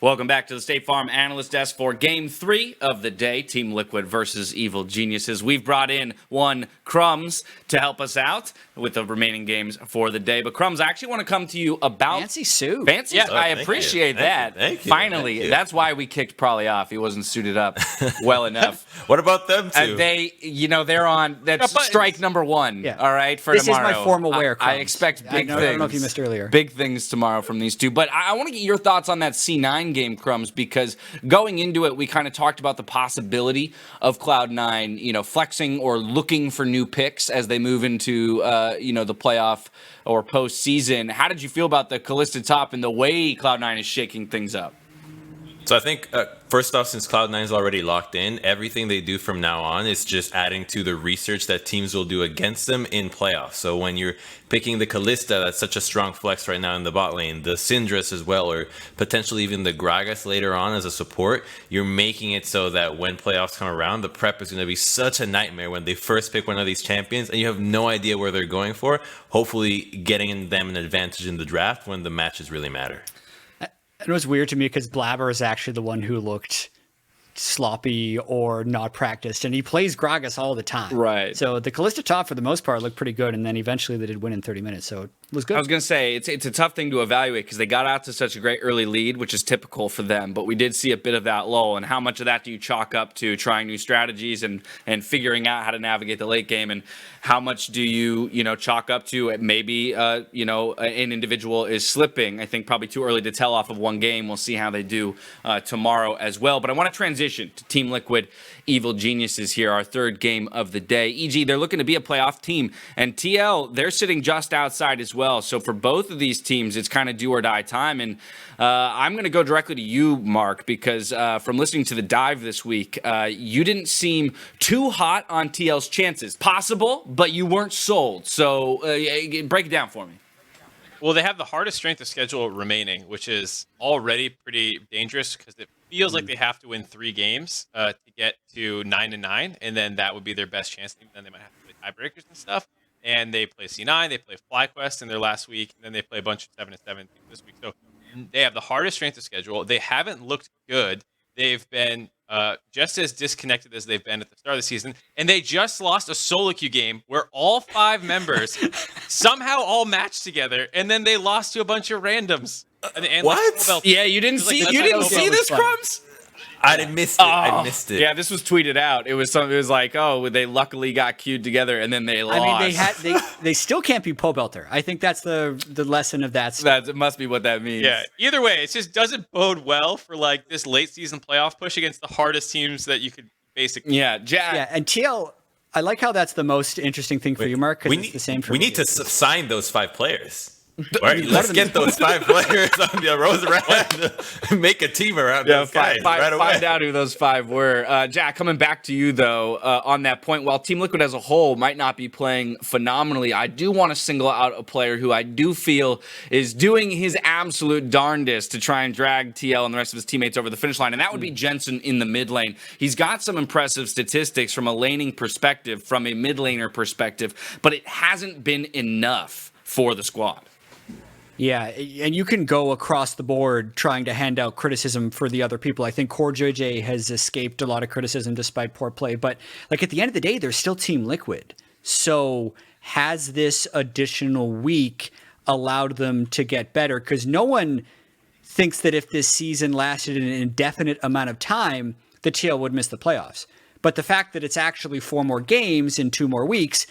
Welcome back to the State Farm Analyst Desk for Game 3 of the day, Team Liquid versus Evil Geniuses. We've brought in one Crumbs to help us out with the remaining games for the day. But Crumbs, I actually want to come to you about... Fancy suit. Fancy Yeah. I appreciate that. Thank you. Finally, Thank you. that's why we kicked Probably off. He wasn't suited up well enough. What about them two? They're on... That's strike number 1, all right, for this tomorrow. This is my formal wear, I expect big things. I don't know if you missed earlier. Big things tomorrow from these two. But I want to get your thoughts on that C9 game, Crumbs, because going into it, we kind of talked about the possibility of Cloud9, flexing or looking for new picks as they move into, the playoff or postseason. How did you feel about the Kalista top and the way Cloud9 is shaking things up? So I think, first off, since Cloud9 is already locked in, everything they do from now on is just adding to the research that teams will do against them in playoffs. So when you're picking the Kalista, that's such a strong flex right now in the bot lane, the Syndress as well, or potentially even the Gragas later on as a support, you're making it so that when playoffs come around, the prep is going to be such a nightmare when they first pick one of these champions and you have no idea where they're going for, hopefully getting them an advantage in the draft when the matches really matter. It was weird to me because Blabber is actually the one who looked sloppy or not practiced, and he plays Gragas all the time. Right. So the Kalista top, for the most part, looked pretty good, and then eventually they did win in 30 minutes, so it was good. I was going to say, it's a tough thing to evaluate because they got out to such a great early lead, which is typical for them, but we did see a bit of that lull, and how much of that do you chalk up to trying new strategies and figuring out how to navigate the late game, and how much do you chalk up to maybe, an individual is slipping? I think probably too early to tell off of one game. We'll see how they do tomorrow as well, but I want to transition to Team Liquid Evil Geniuses here, our third game of the day. EG, they're looking to be a playoff team, and TL, they're sitting just outside as well. So for both of these teams, it's kind of do or die time. And I'm going to go directly to you, Mark, because from listening to the dive this week, you didn't seem too hot on TL's chances. Possible, but you weren't sold. So break it down for me. Well, they have the hardest strength of schedule remaining, which is already pretty dangerous because it feels like they have to win 3 games to get to 9-9, and then that would be their best chance. Then they might have to play tiebreakers and stuff. And they play C9, they play FlyQuest in their last week, and then they play a bunch of 7-7 this week. So they have the hardest strength of schedule. They haven't looked good. They've been just as disconnected as they've been at the start of the season, and they just lost a solo queue game where all 5 members somehow all matched together, and then they lost to a bunch of randoms. And What? Yeah, you didn't see this, Crumbs? I missed it. I missed it. Yeah, this was tweeted out. It was something. It was like, they luckily got queued together and then they lost. I mean, they still can't be pole belter. I think that's the lesson of that. That must be what that means. Yeah. Either way, it just doesn't bode well for like this late season playoff push against the hardest teams that you could basically. Yeah, Jack. Yeah, and TL, I like how that's the most interesting thing for you, Mark. Because it's the same for we me. need to sign those 5 players. Right, let's get those 5 players on the rows around, make a team around those guys right away. Find out who those 5 were. Jack, coming back to you, though, on that point, while Team Liquid as a whole might not be playing phenomenally, I do want to single out a player who I do feel is doing his absolute darndest to try and drag TL and the rest of his teammates over the finish line, and that would be Jensen in the mid lane. He's got some impressive statistics from a laning perspective, from a mid laner perspective, but it hasn't been enough for the squad. Yeah, and you can go across the board trying to hand out criticism for the other people. I think CoreJJ has escaped a lot of criticism despite poor play, but like at the end of the day, they're still Team Liquid. So has this additional week allowed them to get better? Because no one thinks that if this season lasted an indefinite amount of time, the TL would miss the playoffs. But the fact that it's actually 4 more games in 2 more weeks,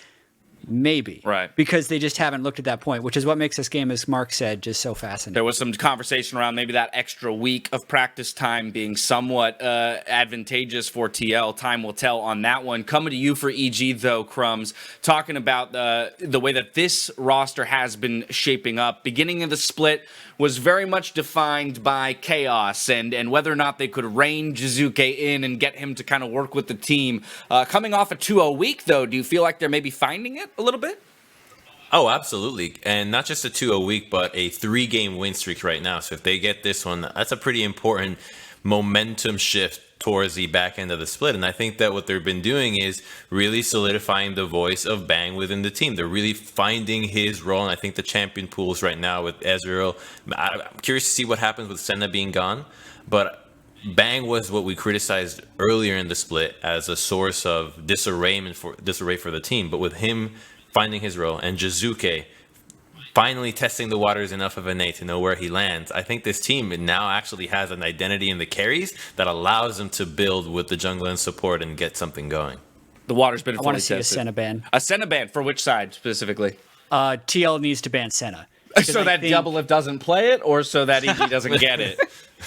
maybe. Right. Because they just haven't looked at that point, which is what makes this game, as Mark said, just so fascinating. There was some conversation around maybe that extra week of practice time being somewhat advantageous for TL. Time will tell on that one. Coming to you for EG, though, Crumbs, talking about the way that this roster has been shaping up. Beginning of the split was very much defined by chaos and whether or not they could rein Jiizuke in and get him to kind of work with the team. Coming off a 2-0 week, though, do you feel like they're maybe finding it a little bit? Oh, absolutely. And not just a 2-0 week, but a 3-game win streak right now. So if they get this one, that's a pretty important momentum shift towards the back end of the split. And I think that what they've been doing is really solidifying the voice of Bang within the team. They're really finding his role. And I think the champion pools right now with Ezreal, I'm curious to see what happens with Senna being gone. But Bang was what we criticized earlier in the split as a source of disarray for the team. But with him finding his role and Jiizuke finally testing the waters enough of Ine to know where he lands, I think this team now actually has an identity in the carries that allows them to build with the jungle and support and get something going. The water's been I fully want to see tested. a Senna ban. A Senna ban for which side specifically? TL needs to ban Senna. So that Doublelift doesn't play it, or so that EG doesn't get it?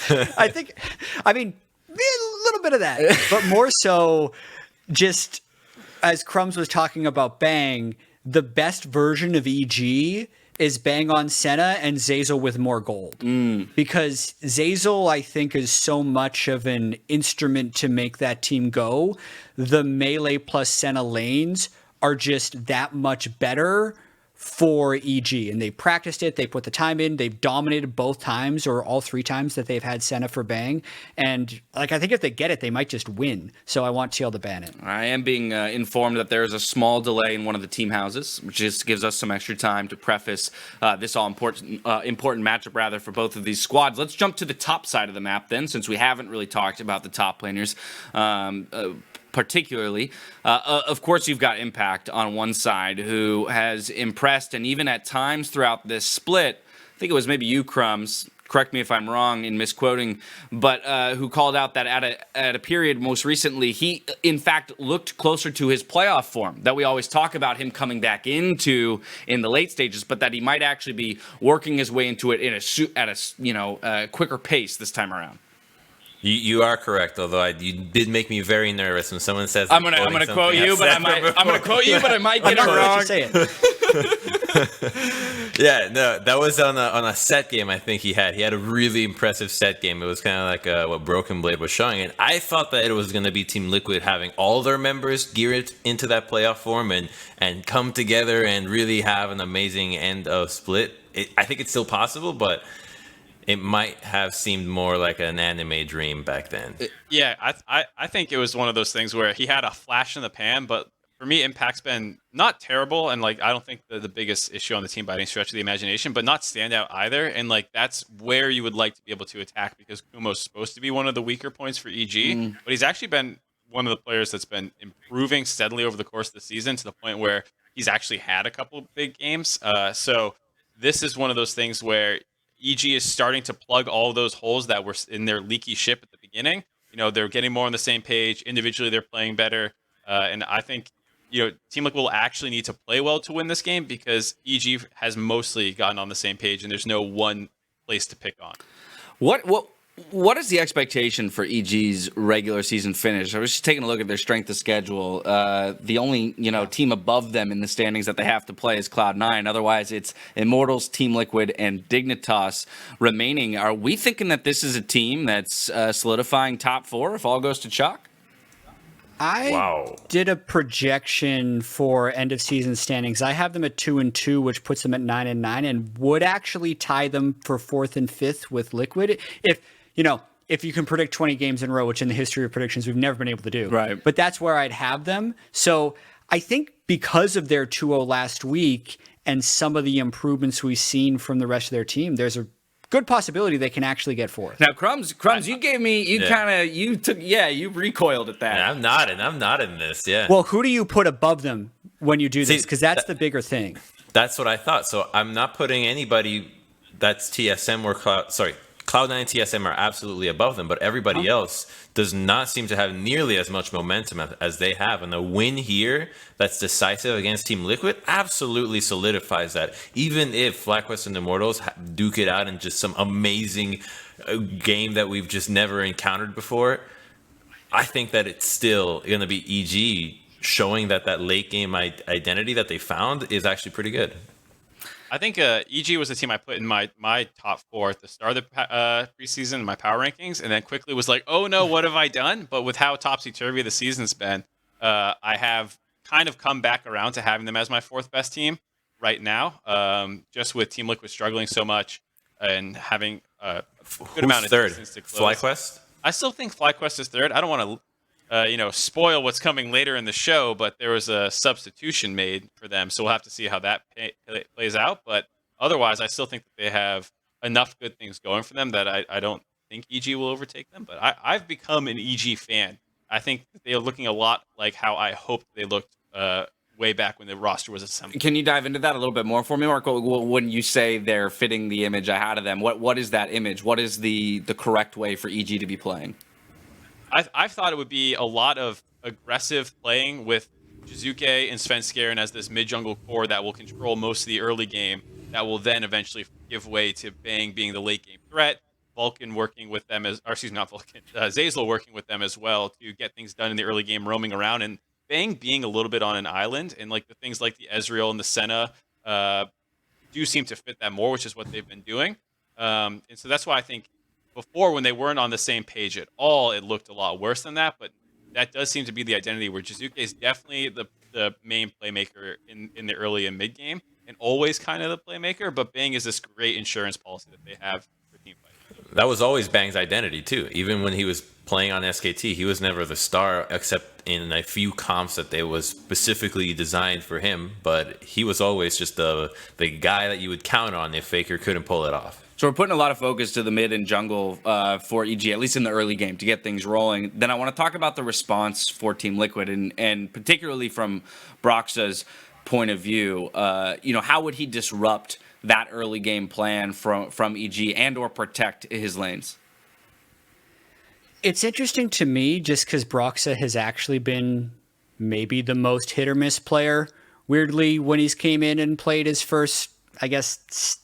I mean, a little bit of that, but more so just as Crumbs was talking about Bang, the best version of EG is Bang on Senna and Zeyzal with more gold. Because Zeyzal, I think, is so much of an instrument to make that team go. The melee plus Senna lanes are just that much better for EG, and they practiced it, they put the time in, they've dominated both times or all 3 times that they've had Senna for Bang, and like I think if they get it, they might just win. So I want TL to ban it. I am being informed that there is a small delay in one of the team houses, which just gives us some extra time to preface this important matchup rather for both of these squads. Let's jump to the top side of the map then, since we haven't really talked about the top laners. Particularly, of course, you've got Impact on one side, who has impressed, and even at times throughout this split, I think it was maybe you, Crumbs, correct me if I'm wrong in misquoting, but who called out that at a period most recently, he in fact looked closer to his playoff form that we always talk about him coming back into in the late stages, but that he might actually be working his way into it at a quicker pace this time around. You are correct, although you did make me very nervous when someone says I'm gonna quote you, but I might get it wrong. Say it. Yeah, no, that was on a set game. I think he had a really impressive set game. It was kind of like what Broken Blade was showing, and I thought that it was going to be Team Liquid having all their members geared into that playoff form and come together and really have an amazing end of split. I think it's still possible, but it might have seemed more like an anime dream back then. Yeah, I think it was one of those things where he had a flash in the pan, but for me, Impact's been not terrible, and like I don't think the biggest issue on the team by any stretch of the imagination, but not standout either. And like that's where you would like to be able to attack, because Kumo's supposed to be one of the weaker points for EG, but he's actually been one of the players that's been improving steadily over the course of the season to the point where he's actually had a couple of big games. So this is one of those things where EG is starting to plug all of those holes that were in their leaky ship at the beginning. You know, they're getting more on the same page. Individually, they're playing better. And I think, you know, Team Liquid will actually need to play well to win this game, because EG has mostly gotten on the same page and there's no one place to pick on. What is the expectation for EG's regular season finish? I was just taking a look at their strength of schedule. The only team above them in the standings that they have to play is Cloud9. Otherwise, it's Immortals, Team Liquid, and Dignitas remaining. Are we thinking that this is a team that's solidifying top 4 if all goes to chalk? I did a projection for end of season standings. I have them at 2-2, which puts them at 9-9, and would actually tie them for 4th and 5th with Liquid. If you can predict 20 games in a row, which in the history of predictions we've never been able to do. Right. But that's where I'd have them. So I think because of their 2-0 last week and some of the improvements we've seen from the rest of their team, there's a good possibility they can actually get 4th. Now, Crumbs, you gave me, you recoiled at that. Yeah, I'm not in this, yeah. Well, who do you put above them when you do this? Because that's the bigger thing. That's what I thought. So I'm not putting anybody that's TSM or Cloud9 TSM are absolutely above them, but everybody else does not seem to have nearly as much momentum as they have. And a win here that's decisive against Team Liquid absolutely solidifies that. Even if FLICKR and Immortals duke it out in just some amazing game that we've just never encountered before, I think that it's still going to be EG showing that late game identity that they found is actually pretty good. I think EG was the team I put in my top 4 at the start of the preseason in my power rankings, and then quickly was like, oh no, what have I done? But with how topsy-turvy the season's been, I have kind of come back around to having them as my 4th best team right now, just with Team Liquid struggling so much and having a good amount of distance to close. FlyQuest? I still think FlyQuest is third. I don't want to, spoil what's coming later in the show, but there was a substitution made for them, so we'll have to see how that plays out. But otherwise, I still think that they have enough good things going for them that I don't think EG will overtake them. But I've become an EG fan. I think that they are looking a lot like how I hoped they looked way back when the roster was assembled. Can you dive into that a little bit more for me, Mark? When you say they're fitting the image I had of them, what is that image? What is the correct way for EG to be playing? I thought it would be a lot of aggressive playing with Jiizuke and Svenskeren as this mid-jungle core that will control most of the early game, that will then eventually give way to Bang being the late-game threat, Vulcan working with them Zeyzal working with them as well to get things done in the early game, roaming around, and Bang being a little bit on an island, and like the things like the Ezreal and the Senna do seem to fit that more, which is what they've been doing. And so that's why I think before, when they weren't on the same page at all, it looked a lot worse than that. But that does seem to be the identity, where Jiizuke is definitely the main playmaker in the early and mid game, and always kind of the playmaker. But Bang is this great insurance policy that they have for team fight. That was always Bang's identity too. Even when he was playing on SKT, he was never the star, except in a few comps that they was specifically designed for him. But he was always just the guy that you would count on if FLICKR couldn't pull it off. So we're putting a lot of focus to the mid and jungle for EG, at least in the early game, to get things rolling. Then I want to talk about the response for Team Liquid, and particularly from Broxah's point of view. How would he disrupt that early game plan from EG and or protect his lanes? It's interesting to me just because Broxah has actually been maybe the most hit or miss player. Weirdly, when he's came in and played his first, I guess,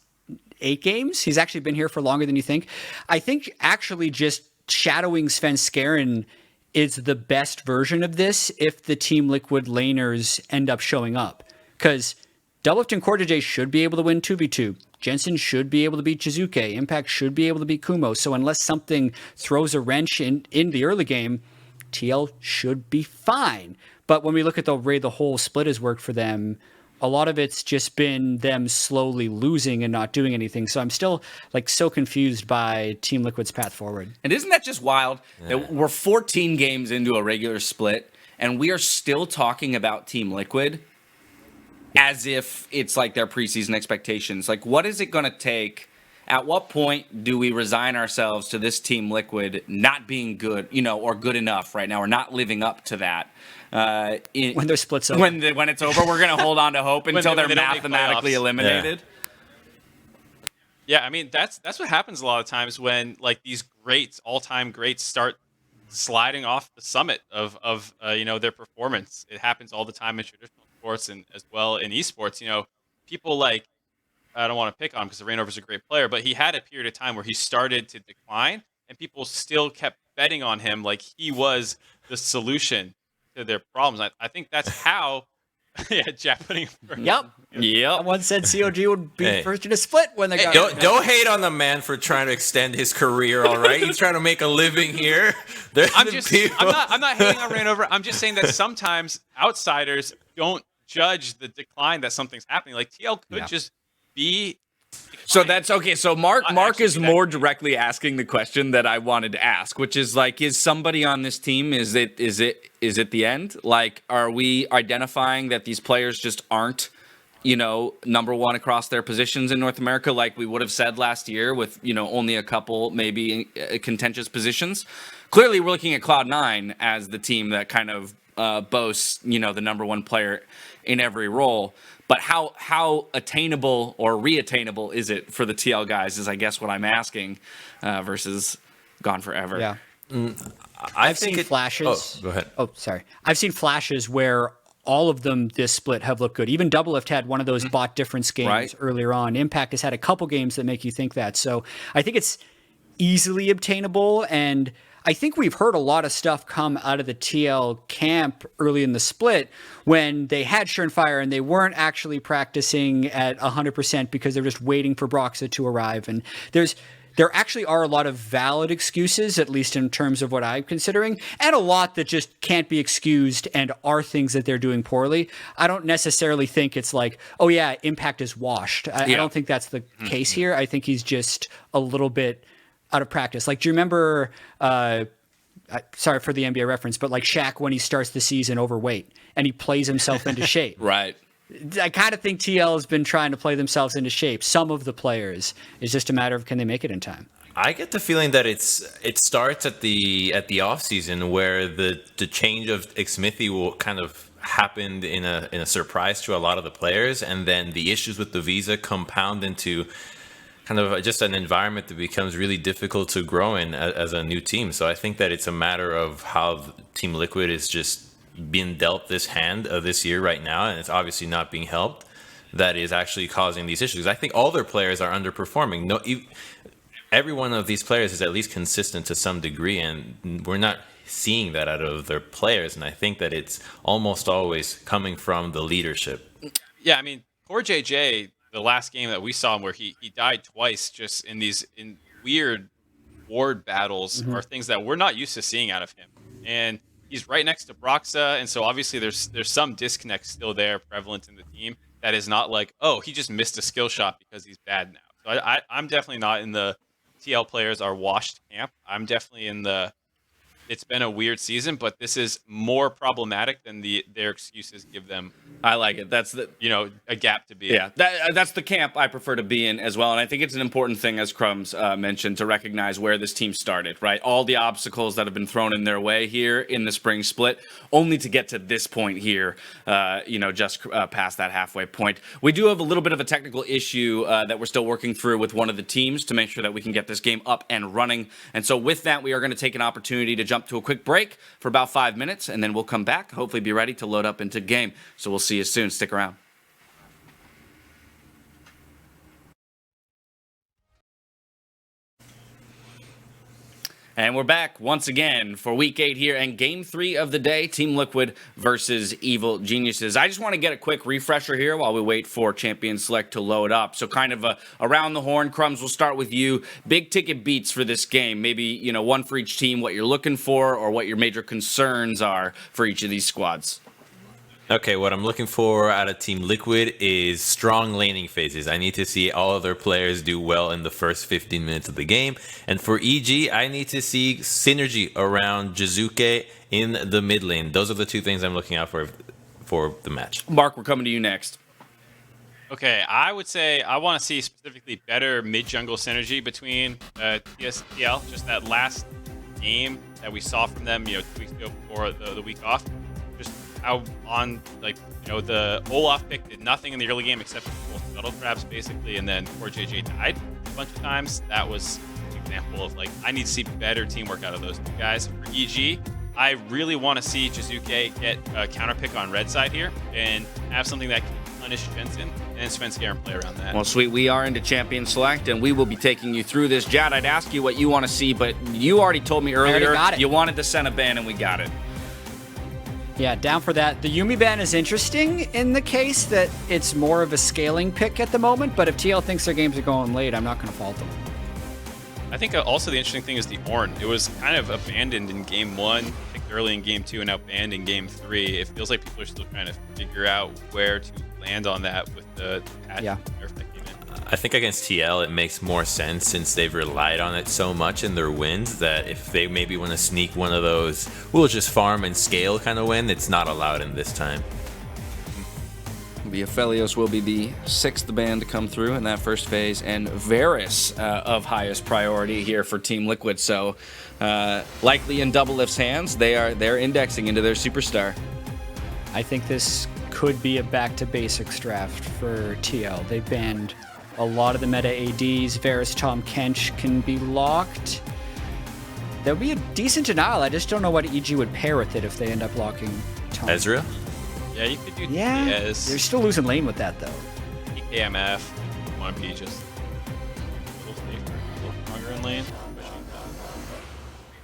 8 games, he's actually been here for longer than you think. I think actually just shadowing Svenskeren is the best version of this if the Team Liquid laners end up showing up. Because Doublelift and CoreJJ should be able to win 2v2. Jensen should be able to beat Jiizuke. Impact should be able to beat Kumo. So unless something throws a wrench in the early game, TL should be fine. But when we look at the way the whole split has worked for them, a lot of it's just been them slowly losing and not doing anything. So I'm still so confused by Team Liquid's path forward. And isn't that just wild? That we're 14 games into a regular split, and we are still talking about Team Liquid as if it's like their preseason expectations. What is it going to take? At what point do we resign ourselves to this Team Liquid not being good, or good enough right now, or not living up to that? When their split's over. When it's over, we're going to hold on to hope until they're mathematically eliminated. Yeah, I mean, that's what happens a lot of times when these greats, all-time greats, start sliding off the summit of their performance. It happens all the time in traditional sports and as well in esports. People I don't want to pick on him because Rainover's a great player, but he had a period of time where he started to decline, and people still kept betting on him like he was the solution to their problems. I think that's how. Yeah, Jack putting. Yep. Someone said COG would be first in a split when they got. Don't hate on the man for trying to extend his career. All right, he's trying to make a living here. I'm not hating on Rainover. I'm just saying that sometimes outsiders don't judge the decline that something's happening. TL could just be. So that's okay. So Mark is more directly asking the question that I wanted to ask, which is is somebody on this team? Is it the end? Are we identifying that these players just aren't, number one across their positions in North America, like we would have said last year with, only a couple maybe contentious positions? Clearly, we're looking at Cloud9 as the team that kind of boasts, the number one player in every role. But how attainable or re-attainable is it for the TL guys is, I guess, what I'm asking, versus gone forever. Yeah. I've seen flashes. Oh, go ahead. Oh, sorry. I've seen flashes where all of them this split have looked good. Even Doublelift had one of those bot difference games earlier on. Impact has had a couple games that make you think that. So I think it's easily obtainable, and I think we've heard a lot of stuff come out of the TL camp early in the split when they had Surenfire and they weren't actually practicing at 100% because they're just waiting for Broxah to arrive. And there actually are a lot of valid excuses, at least in terms of what I'm considering, and a lot that just can't be excused and are things that they're doing poorly. I don't necessarily think it's Impact is washed. I don't think that's the case here. I think he's just a little bit out of practice. Like, do you remember? Sorry for the NBA reference, but like Shaq when he starts the season overweight and he plays himself into shape. Right. I kind of think TL has been trying to play themselves into shape. Some of the players. It's just a matter of can they make it in time. I get the feeling that it starts at the off season where the change of Xmithy will kind of happened in a surprise to a lot of the players, and then the issues with the visa compound into kind of just an environment that becomes really difficult to grow in as a new team. So I think that it's a matter of how Team Liquid is just being dealt this hand of this year right now, and it's obviously not being helped. That is actually causing these issues. I think all their players are underperforming. Every one of these players is at least consistent to some degree, and we're not seeing that out of their players. And I think that it's almost always coming from the leadership. Yeah, I mean, CoreJJ, the last game that we saw him where he died twice just in weird ward battles are things that we're not used to seeing out of him. And he's right next to Broxah, and so obviously there's some disconnect still there prevalent in the team that is not like, oh, he just missed a skill shot because he's bad now. So I'm definitely not in the TL players are washed camp. I'm definitely in the it's been a weird season, but this is more problematic than their excuses give them. I like it. That's a gap to be in. Yeah, that's the camp I prefer to be in as well. And I think it's an important thing, as Crumbs mentioned, to recognize where this team started, right? All the obstacles that have been thrown in their way here in the spring split, only to get to this point here, just past that halfway point. We do have a little bit of a technical issue that we're still working through with one of the teams to make sure that we can get this game up and running. And so with that, we are going to take an opportunity to jump to a quick break for about 5 minutes, and then we'll come back, hopefully be ready to load up into game. So we'll see you soon. Stick around. And we're back once again for week 8 here and game 3 of the day, Team Liquid versus Evil Geniuses. I just want to get a quick refresher here while we wait for Champion Select to load up. So kind of around the horn, Crumbs, we'll start with you. Big ticket beats for this game. Maybe, one for each team, what you're looking for or what your major concerns are for each of these squads. Okay, what I'm looking for out of Team Liquid is strong laning phases. I need to see all of their players do well in the first 15 minutes of the game. And for EG, I need to see synergy around Jiizuke in the mid lane. Those are the two things I'm looking out for the match. Mark, we're coming to you next. Okay, I would say I want to see specifically better mid-jungle synergy between TSTL. Just that last game that we saw from them, 2 weeks ago before the week off. Just how the Olaf pick did nothing in the early game except for shuttle crabs basically, and then CoreJJ died a bunch of times. That was an example of I need to see better teamwork out of those two guys. For EG, I really want to see Jiizuke get a counter pick on red side here and have something that can punish Jensen, and then Svenskeren play around that. Well, sweet. We are into Champion Select, and we will be taking you through this. Jad, I'd ask you what you want to see, but you already told me earlier you wanted the Senna ban, and we got it. Yeah, down for that. The Yuumi ban is interesting in the case that it's more of a scaling pick at the moment, but if TL thinks their games are going late, I'm not going to fault them. I think also the interesting thing is the Ornn. It was kind of abandoned in Game 1, picked early in Game 2, and now banned in Game 3. It feels like people are still trying to figure out where to land on that with the patch nerf that came in. I think against TL, it makes more sense since they've relied on it so much in their wins that if they maybe want to sneak one of those, we'll just farm and scale kind of win, it's not allowed in this time. The Aphelios will be the 6th ban to come through in that first phase, and Varus of highest priority here for Team Liquid. So likely in Doublelift's hands, they're indexing into their superstar. I think this could be a back to basics draft for TL. They banned a lot of the meta ADs. Varus, Tahm, Kench can be locked. That would be a decent denial. I just don't know what EG would pair with it if they end up locking Tahm. Ezreal? Yeah, you could do They're still losing lane with that, though. EKMF, 1P, just a little safer, a little stronger in lane.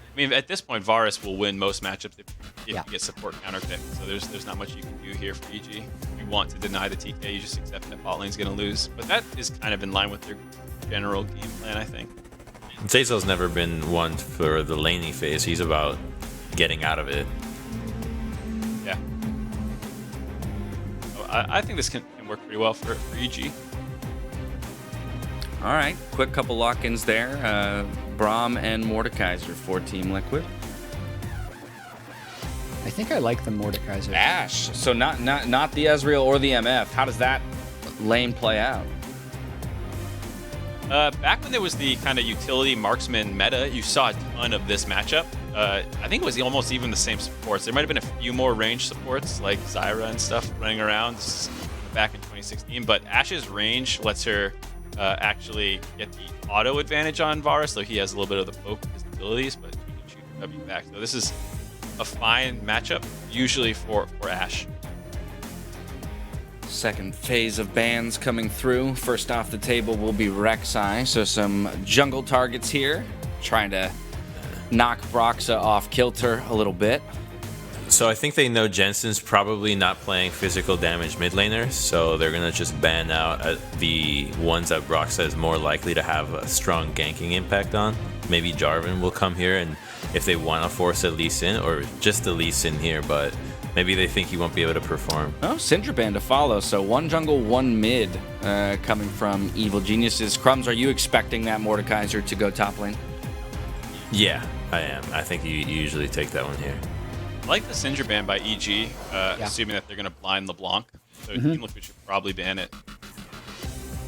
I mean, at this point, Varus will win most matchups if you get support counter pick. So there's not much you can do here for EG. If you want to deny the TK, you just accept that bot lane's going to lose. But that is kind of in line with their general game plan, I think. Zeyzal's never been one for the laning phase. He's about getting out of it. Yeah. So I think this can work pretty well for EG. All right, quick couple lock-ins there. Braum and Mordekaiser for Team Liquid. I think I like the Mordekaiser. Ashe, so not the Ezreal or the MF. How does that lane play out? Back when there was the kind of utility marksman meta, you saw a ton of this matchup. I think it was almost even the same supports. There might have been a few more range supports like Zyra and stuff running around back in 2016, but Ashe's range lets her actually get the auto advantage on Varus, though he has a little bit of the poke with his abilities, but he can shoot her W back. So this is a fine matchup, usually for Ashe. Second phase of bans coming through. First off the table will be Rek'Sai. So some jungle targets here, trying to knock Broxah off kilter a little bit. So I think they know Jensen's probably not playing physical damage mid laner, so they're gonna just ban out the ones that Broxah is more likely to have a strong ganking impact on. Maybe Jarvan will come here, and if they want to force a Lee Sin, or just a Lee Sin here, but maybe they think he won't be able to perform. Oh, Syndra ban to follow. So one jungle, one mid coming from Evil Geniuses. Crumbs, are you expecting that Mordekaiser to go top lane? Yeah, I am. I think you usually take that one here. I like the Syndra ban by EG, assuming that they're going to blind LeBlanc. So Team Liquid should probably ban it.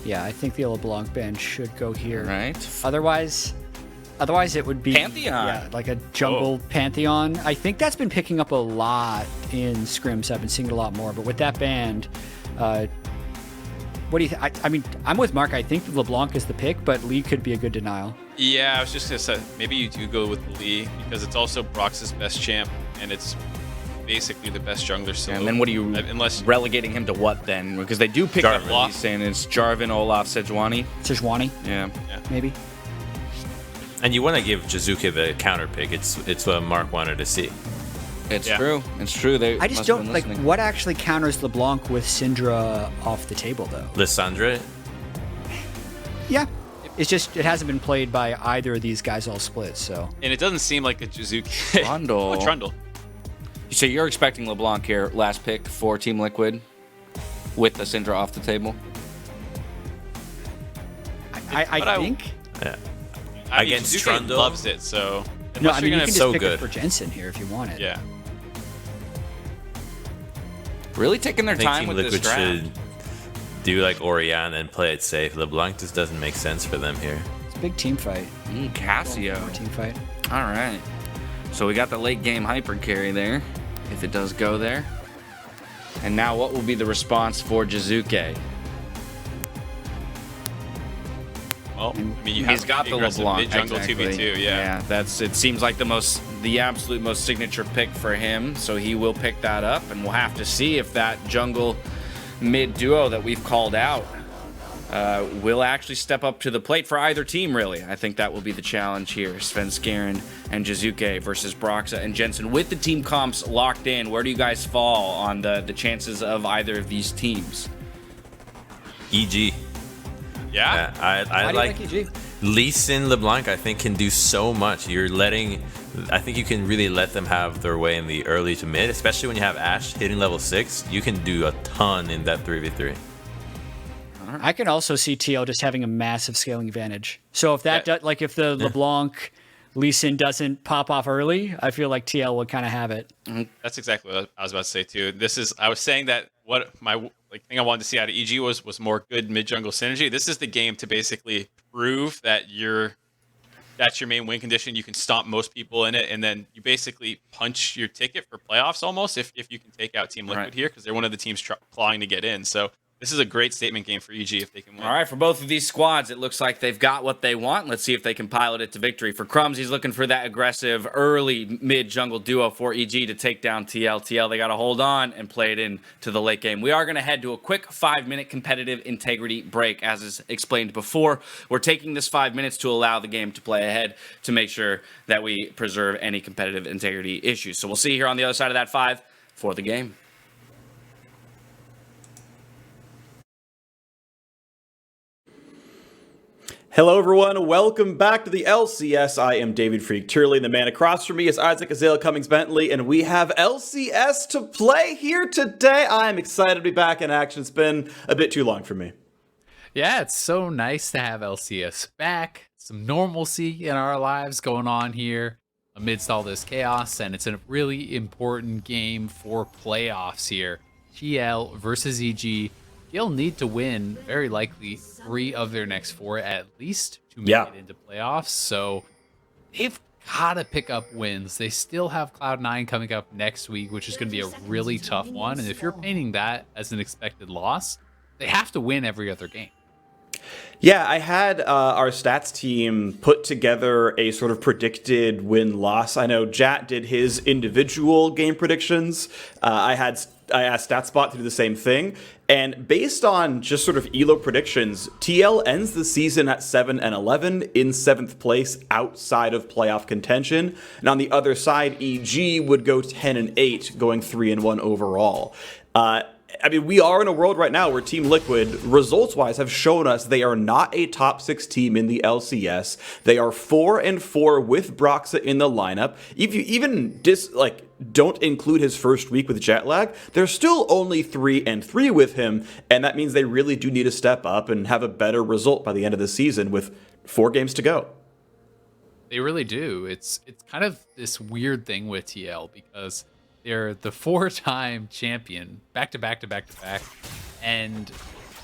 Yeah, I think the LeBlanc ban should go here. Right. Otherwise it would be Pantheon. Yeah, like a jungle Pantheon. I think that's been picking up a lot in scrims. I've been seeing it a lot more. But with that band, what do you think? I mean, I'm with Mark. I think LeBlanc is the pick, but Lee could be a good denial. Yeah, I was just going to say, maybe you do go with Lee, because it's also Brox's best champ, and it's basically the best jungler. So And then what are you relegating him to what then? Because they do pick up Lee Sin. It's Jarvan, Olaf, Sejuani. Sejuani? Yeah. Maybe. And you want to give Jiizuke the counter pick. It's what Mark wanted to see. It's true. It's true. They I just must have don't been like listening. what actually counters LeBlanc with Syndra off the table though. Lissandra? Yeah. It's just it hasn't been played by either of these guys all split, so. And it doesn't seem like a Jiizuke. Trundle. Oh, Trundle. So you're expecting LeBlanc here, last pick for Team Liquid, with the Syndra off the table? I think. Yeah. I mean, Against Jiizuke Trundle? loves it, so No, unless I you're mean, you gonna can have just pick good. it for Jensen here if you want it. yeah. Really taking their I think time Team with Liquid this draft. should do like Orianna and play it safe. LeBlanc just doesn't make sense for them here. It's a big team fight. Cassio. More team fight. All right. So we got the late game hyper carry there, if it does go there. And now what will be the response for Jiizuke? Well, I mean, you He's have got to the be aggressive LeBlanc. mid-jungle Exactly. 2v2, yeah. It seems like the absolute most signature pick for him. So he will pick that up, and we'll have to see if that jungle mid duo that we've called out will actually step up to the plate for either team, really. I think that will be the challenge here. Svenskeren and Jiizuke versus Broxah and Jensen. With the team comps locked in, where do you guys fall on the chances of either of these teams? EG. Yeah? I like EG? Lee Sin LeBlanc. I think can do so much. I think you can really let them have their way in the early to mid, especially when you have Ashe hitting level 6. You can do a ton in that 3v3. I can also see TL just having a massive scaling advantage. So if that if the LeBlanc Lee Sin doesn't pop off early, I feel like TL would kind of have it. That's exactly what I was about to say too. I was saying that what my thing I wanted to see out of EG was more good mid jungle synergy. This is the game to basically prove that that's your main win condition. You can stomp most people in it, and then you basically punch your ticket for playoffs almost if you can take out Team Liquid here, because they're one of the teams clawing to get in. So this is a great statement game for EG if they can win. All right, for both of these squads, it looks like they've got what they want. Let's see if they can pilot it to victory. For Crumbs, he's looking for that aggressive early mid-jungle duo for EG to take down TL. TL, they got to hold on and play it in to the late game. We are going to head to a quick 5-minute competitive integrity break. As is explained before, we're taking this 5 minutes to allow the game to play ahead to make sure that we preserve any competitive integrity issues. So we'll see you here on the other side of that 5 for the game. Hello everyone, welcome back to the LCS. I am David Freak Turley, and the man across from me is Isaac Azale Cummings Bentley, and we have LCS to play here today. I am excited to be back in action. It's been a bit too long for me. Yeah, it's so nice to have LCS back. Some normalcy in our lives going on here amidst all this chaos, and it's a really important game for playoffs here. TL versus EG. They'll need to win, very likely, 3 of their next 4 at least to make it into playoffs. So they've got to pick up wins. They still have Cloud9 coming up next week, which is going to be a really tough one. And if you're painting that as an expected loss, they have to win every other game. Yeah, I had our stats team put together a sort of predicted win-loss. I know Jat did his individual game predictions. I asked StatSpot to do the same thing. And based on just sort of ELO predictions, TL ends the season at 7-11 in 7th place outside of playoff contention. And on the other side, EG would go 10-8, going 3-1 overall. I mean, we are in a world right now where Team Liquid, results-wise, have shown us they are not a top 6 team in the LCS. They are 4-4 with Broxah in the lineup. If you even don't include his first week with jet lag, they're still only 3-3 with him, and that means they really do need to step up and have a better result by the end of the season with 4 games to go. They really do. It's kind of this weird thing with TL because they're the 4-time champion, back to back, and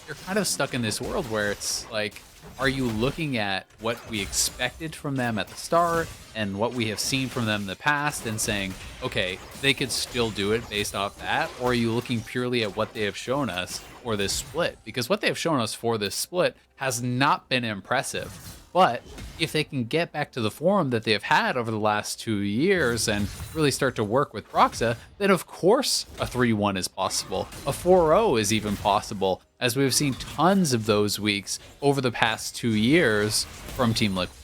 you're kind of stuck in this world where it's like, are you looking at what we expected from them at the start and what we have seen from them in the past and saying, okay, they could still do it based off that? Or are you looking purely at what they have shown us for this split? Because what they have shown us for this split has not been impressive. But if they can get back to the form that they have had over the last 2 years and really start to work with Broxah, then of course a 3-1 is possible. A 4-0 is even possible, as we've seen tons of those weeks over the past 2 years from Team Liquid.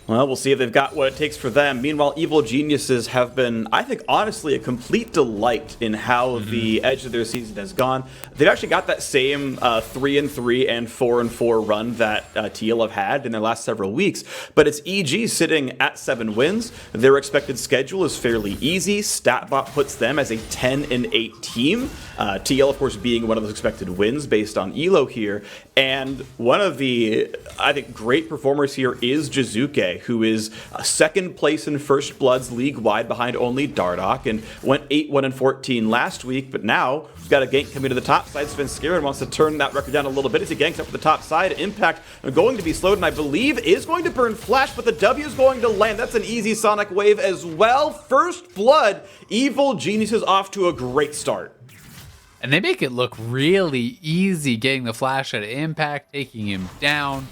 Well, we'll see if they've got what it takes for them. Meanwhile, Evil Geniuses have been, I think, honestly, a complete delight in how the edge of their season has gone. They've actually got that same 3-3 and 4-4 run that TL have had in their last several weeks, but it's EG sitting at 7 wins. Their expected schedule is fairly easy. StatBot puts them as a 10-8 team. TL, of course, being one of those expected wins based on ELO here. And one of the, I think, great performers here is Jiizuke, who is second place in First Bloods league-wide behind only Dardoch, and went 8-1-14 last week, but now we've got a gank coming to the top side. Svenskeren wants to turn that record down a little bit as he ganks up to the top side. Impact going to be slowed, and I believe is going to burn Flash, but the W is going to land. That's an easy Sonic Wave as well. First Blood, Evil Geniuses off to a great start. And they make it look really easy, getting the Flash at Impact, taking him down.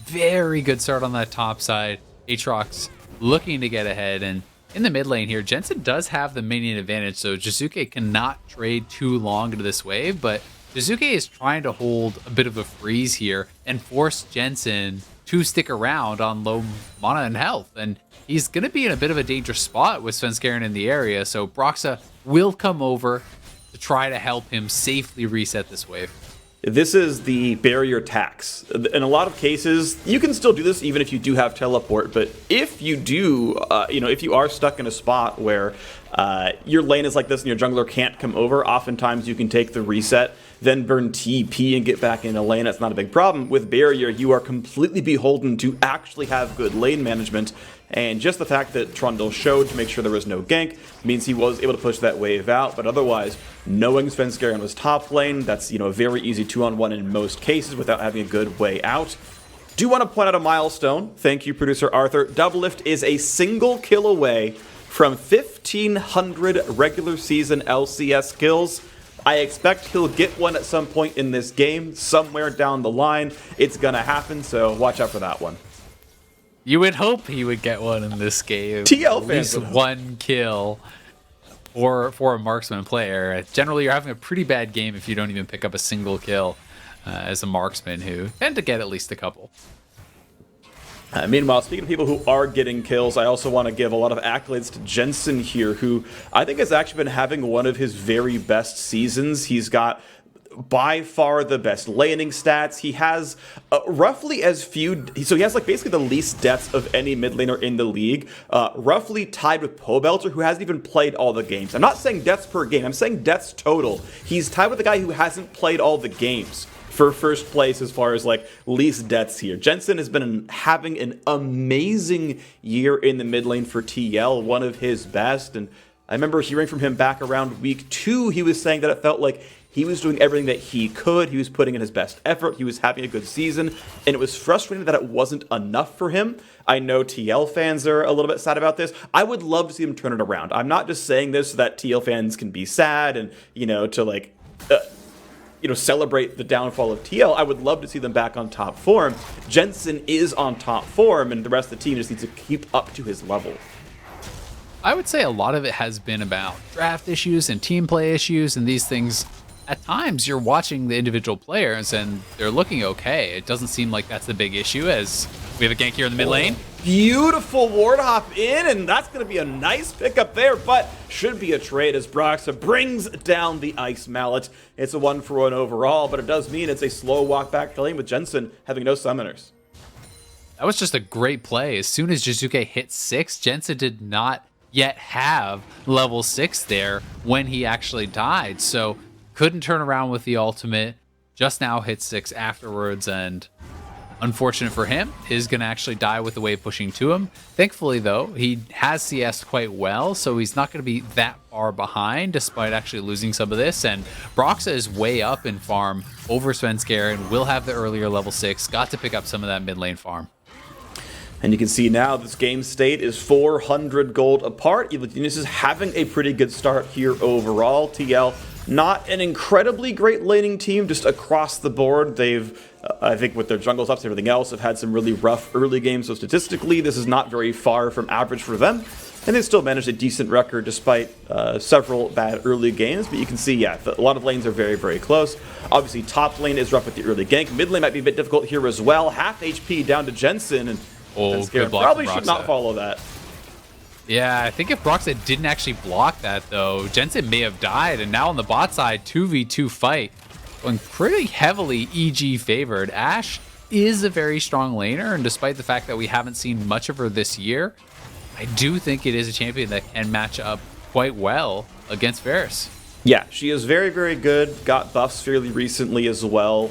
Very good start on that top side. Aatrox looking to get ahead, and in the mid lane here, Jensen does have the minion advantage, so Jiizuke cannot trade too long into this wave, but Jiizuke is trying to hold a bit of a freeze here and force Jensen to stick around on low mana and health, and he's going to be in a bit of a dangerous spot with Svenskeren in the area, so Broxah will come over to try to help him safely reset this wave. This is the barrier tax. In a lot of cases, you can still do this even if you do have teleport, but if you do, if you are stuck in a spot where your lane is like this and your jungler can't come over, oftentimes you can take the reset, then burn TP and get back in a lane. That's not a big problem. With barrier, you are completely beholden to actually have good lane management, and just the fact that Trundle showed to make sure there was no gank means he was able to push that wave out, but otherwise, knowing Svenskeren was top lane, that's a very easy 2-on-1 in most cases without having a good way out. Do want to point out a milestone. Thank you, producer Arthur. Doublelift is a single kill away from 1,500 regular season LCS kills. I expect he'll get one at some point in this game, somewhere down the line. It's gonna happen, so watch out for that one. You would hope he would get one in this game. TL At least one kill for a marksman player. Generally, you're having a pretty bad game if you don't even pick up a single kill as a marksman, who tend to get at least a couple. Meanwhile, speaking of people who are getting kills, I also want to give a lot of accolades to Jensen here, who I think has actually been having one of his very best seasons. He's got by far the best laning stats. He has roughly as few, so he has basically the least deaths of any mid laner in the league, roughly tied with Pobelter, who hasn't even played all the games. I'm not saying deaths per game, I'm saying deaths total. He's tied with the guy who hasn't played all the games. for first place as far as like least deaths here. Jensen has been having an amazing year in the mid lane for TL, one of his best. And I remember hearing from him back around week 2, he was saying that it felt like he was doing everything that he could. He was putting in his best effort. He was having a good season. And it was frustrating that it wasn't enough for him. I know TL fans are a little bit sad about this. I would love to see him turn it around. I'm not just saying this so that TL fans can be sad and, to like, celebrate the downfall of TL. I would love to see them back on top form. Jensen is on top form, and the rest of the team just needs to keep up to his level. I would say a lot of it has been about draft issues and team play issues and these things. At times, you're watching the individual players and they're looking okay. It doesn't seem like that's the big issue, as we have a gank here in the mid lane. Beautiful ward hop in, and that's going to be a nice pickup there, but should be a trade as Broxah brings down the Ice Mallet. It's a 1-for-1 overall, but it does mean it's a slow walk back to lane with Jensen having no summoners. That was just a great play. As soon as Jiizuke hit 6, Jensen did not yet have level 6 there when he actually died, so couldn't turn around with the ultimate, just now hit 6 afterwards, and unfortunate for him, is going to actually die with the wave pushing to him. Thankfully, though, he has CS'd quite well, so he's not going to be that far behind, despite actually losing some of this, and Broxah is way up in farm over Svenskeren, will have the earlier level 6, got to pick up some of that mid lane farm. And you can see now this game state is 400 gold apart. Evil Genius is having a pretty good start here overall. TL, not an incredibly great laning team, just across the board. They've, I think with their jungles ups and everything else, have had some really rough early games. So statistically, this is not very far from average for them. And they still managed a decent record despite several bad early games. But you can see, yeah, a lot of lanes are very, very close. Obviously, top lane is rough with the early gank. Mid lane might be a bit difficult here as well. Half HP down to Jensen, and good block. Probably should not follow that. Yeah, I think if Broxah didn't actually block that, though, Jensen may have died. And now on the bot side, 2v2 fight, going pretty heavily EG favored. Ashe is a very strong laner, and despite the fact that we haven't seen much of her this year, I do think it is a champion that can match up quite well against Varus. Yeah, she is very, very good. Got buffs fairly recently as well.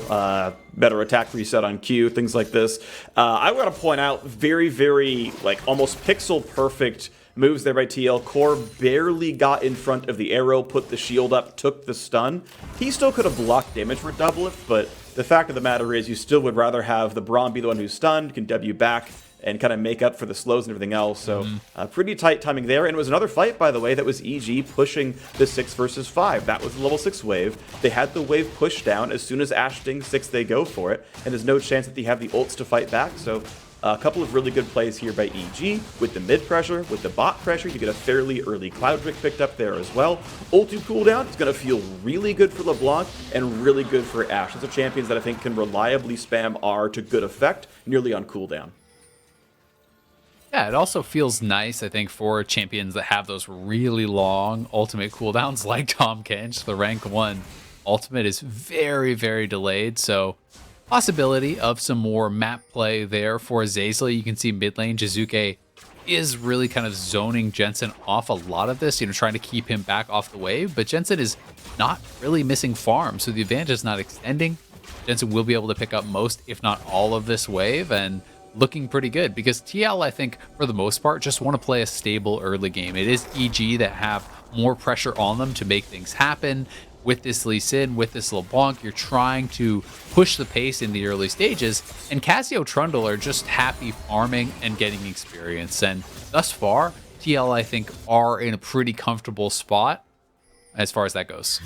Better attack reset on Q, things like this. I want to point out very, very, like, almost pixel perfect moves there by TL. Core barely got in front of the arrow, put the shield up, took the stun. He still could have blocked damage for Doublelift, but the fact of the matter is you still would rather have the Braum be the one who's stunned, can W back, and kind of make up for the slows and everything else. So pretty tight timing there. And it was another fight, by the way, that was EG pushing the 6 versus 5. That was the level 6 wave. They had the wave pushed down. As soon as Ashe dings 6, they go for it. And there's no chance that they have the ults to fight back. So a couple of really good plays here by EG. With the mid pressure, with the bot pressure, you get a fairly early Cloud Drake picked up there as well. Ulti cooldown is going to feel really good for LeBlanc and really good for Ashe. Those are champions that I think can reliably spam R to good effect, nearly on cooldown. Yeah, it also feels nice, I think, for champions that have those really long ultimate cooldowns like Tahm Kench. The rank 1 ultimate is very, very delayed, so possibility of some more map play there for Zeyzal. You can see mid lane, Jiizuke is really kind of zoning Jensen off a lot of this, trying to keep him back off the wave, but Jensen is not really missing farm, so the advantage is not extending. Jensen will be able to pick up most, if not all of this wave, and looking pretty good because TL, I think, for the most part, just want to play a stable early game. It is EG that have more pressure on them to make things happen. With this Lee Sin, with this LeBlanc, you're trying to push the pace in the early stages, and Cassio Trundle are just happy farming and getting experience. And thus far, TL, I think, are in a pretty comfortable spot as far as that goes.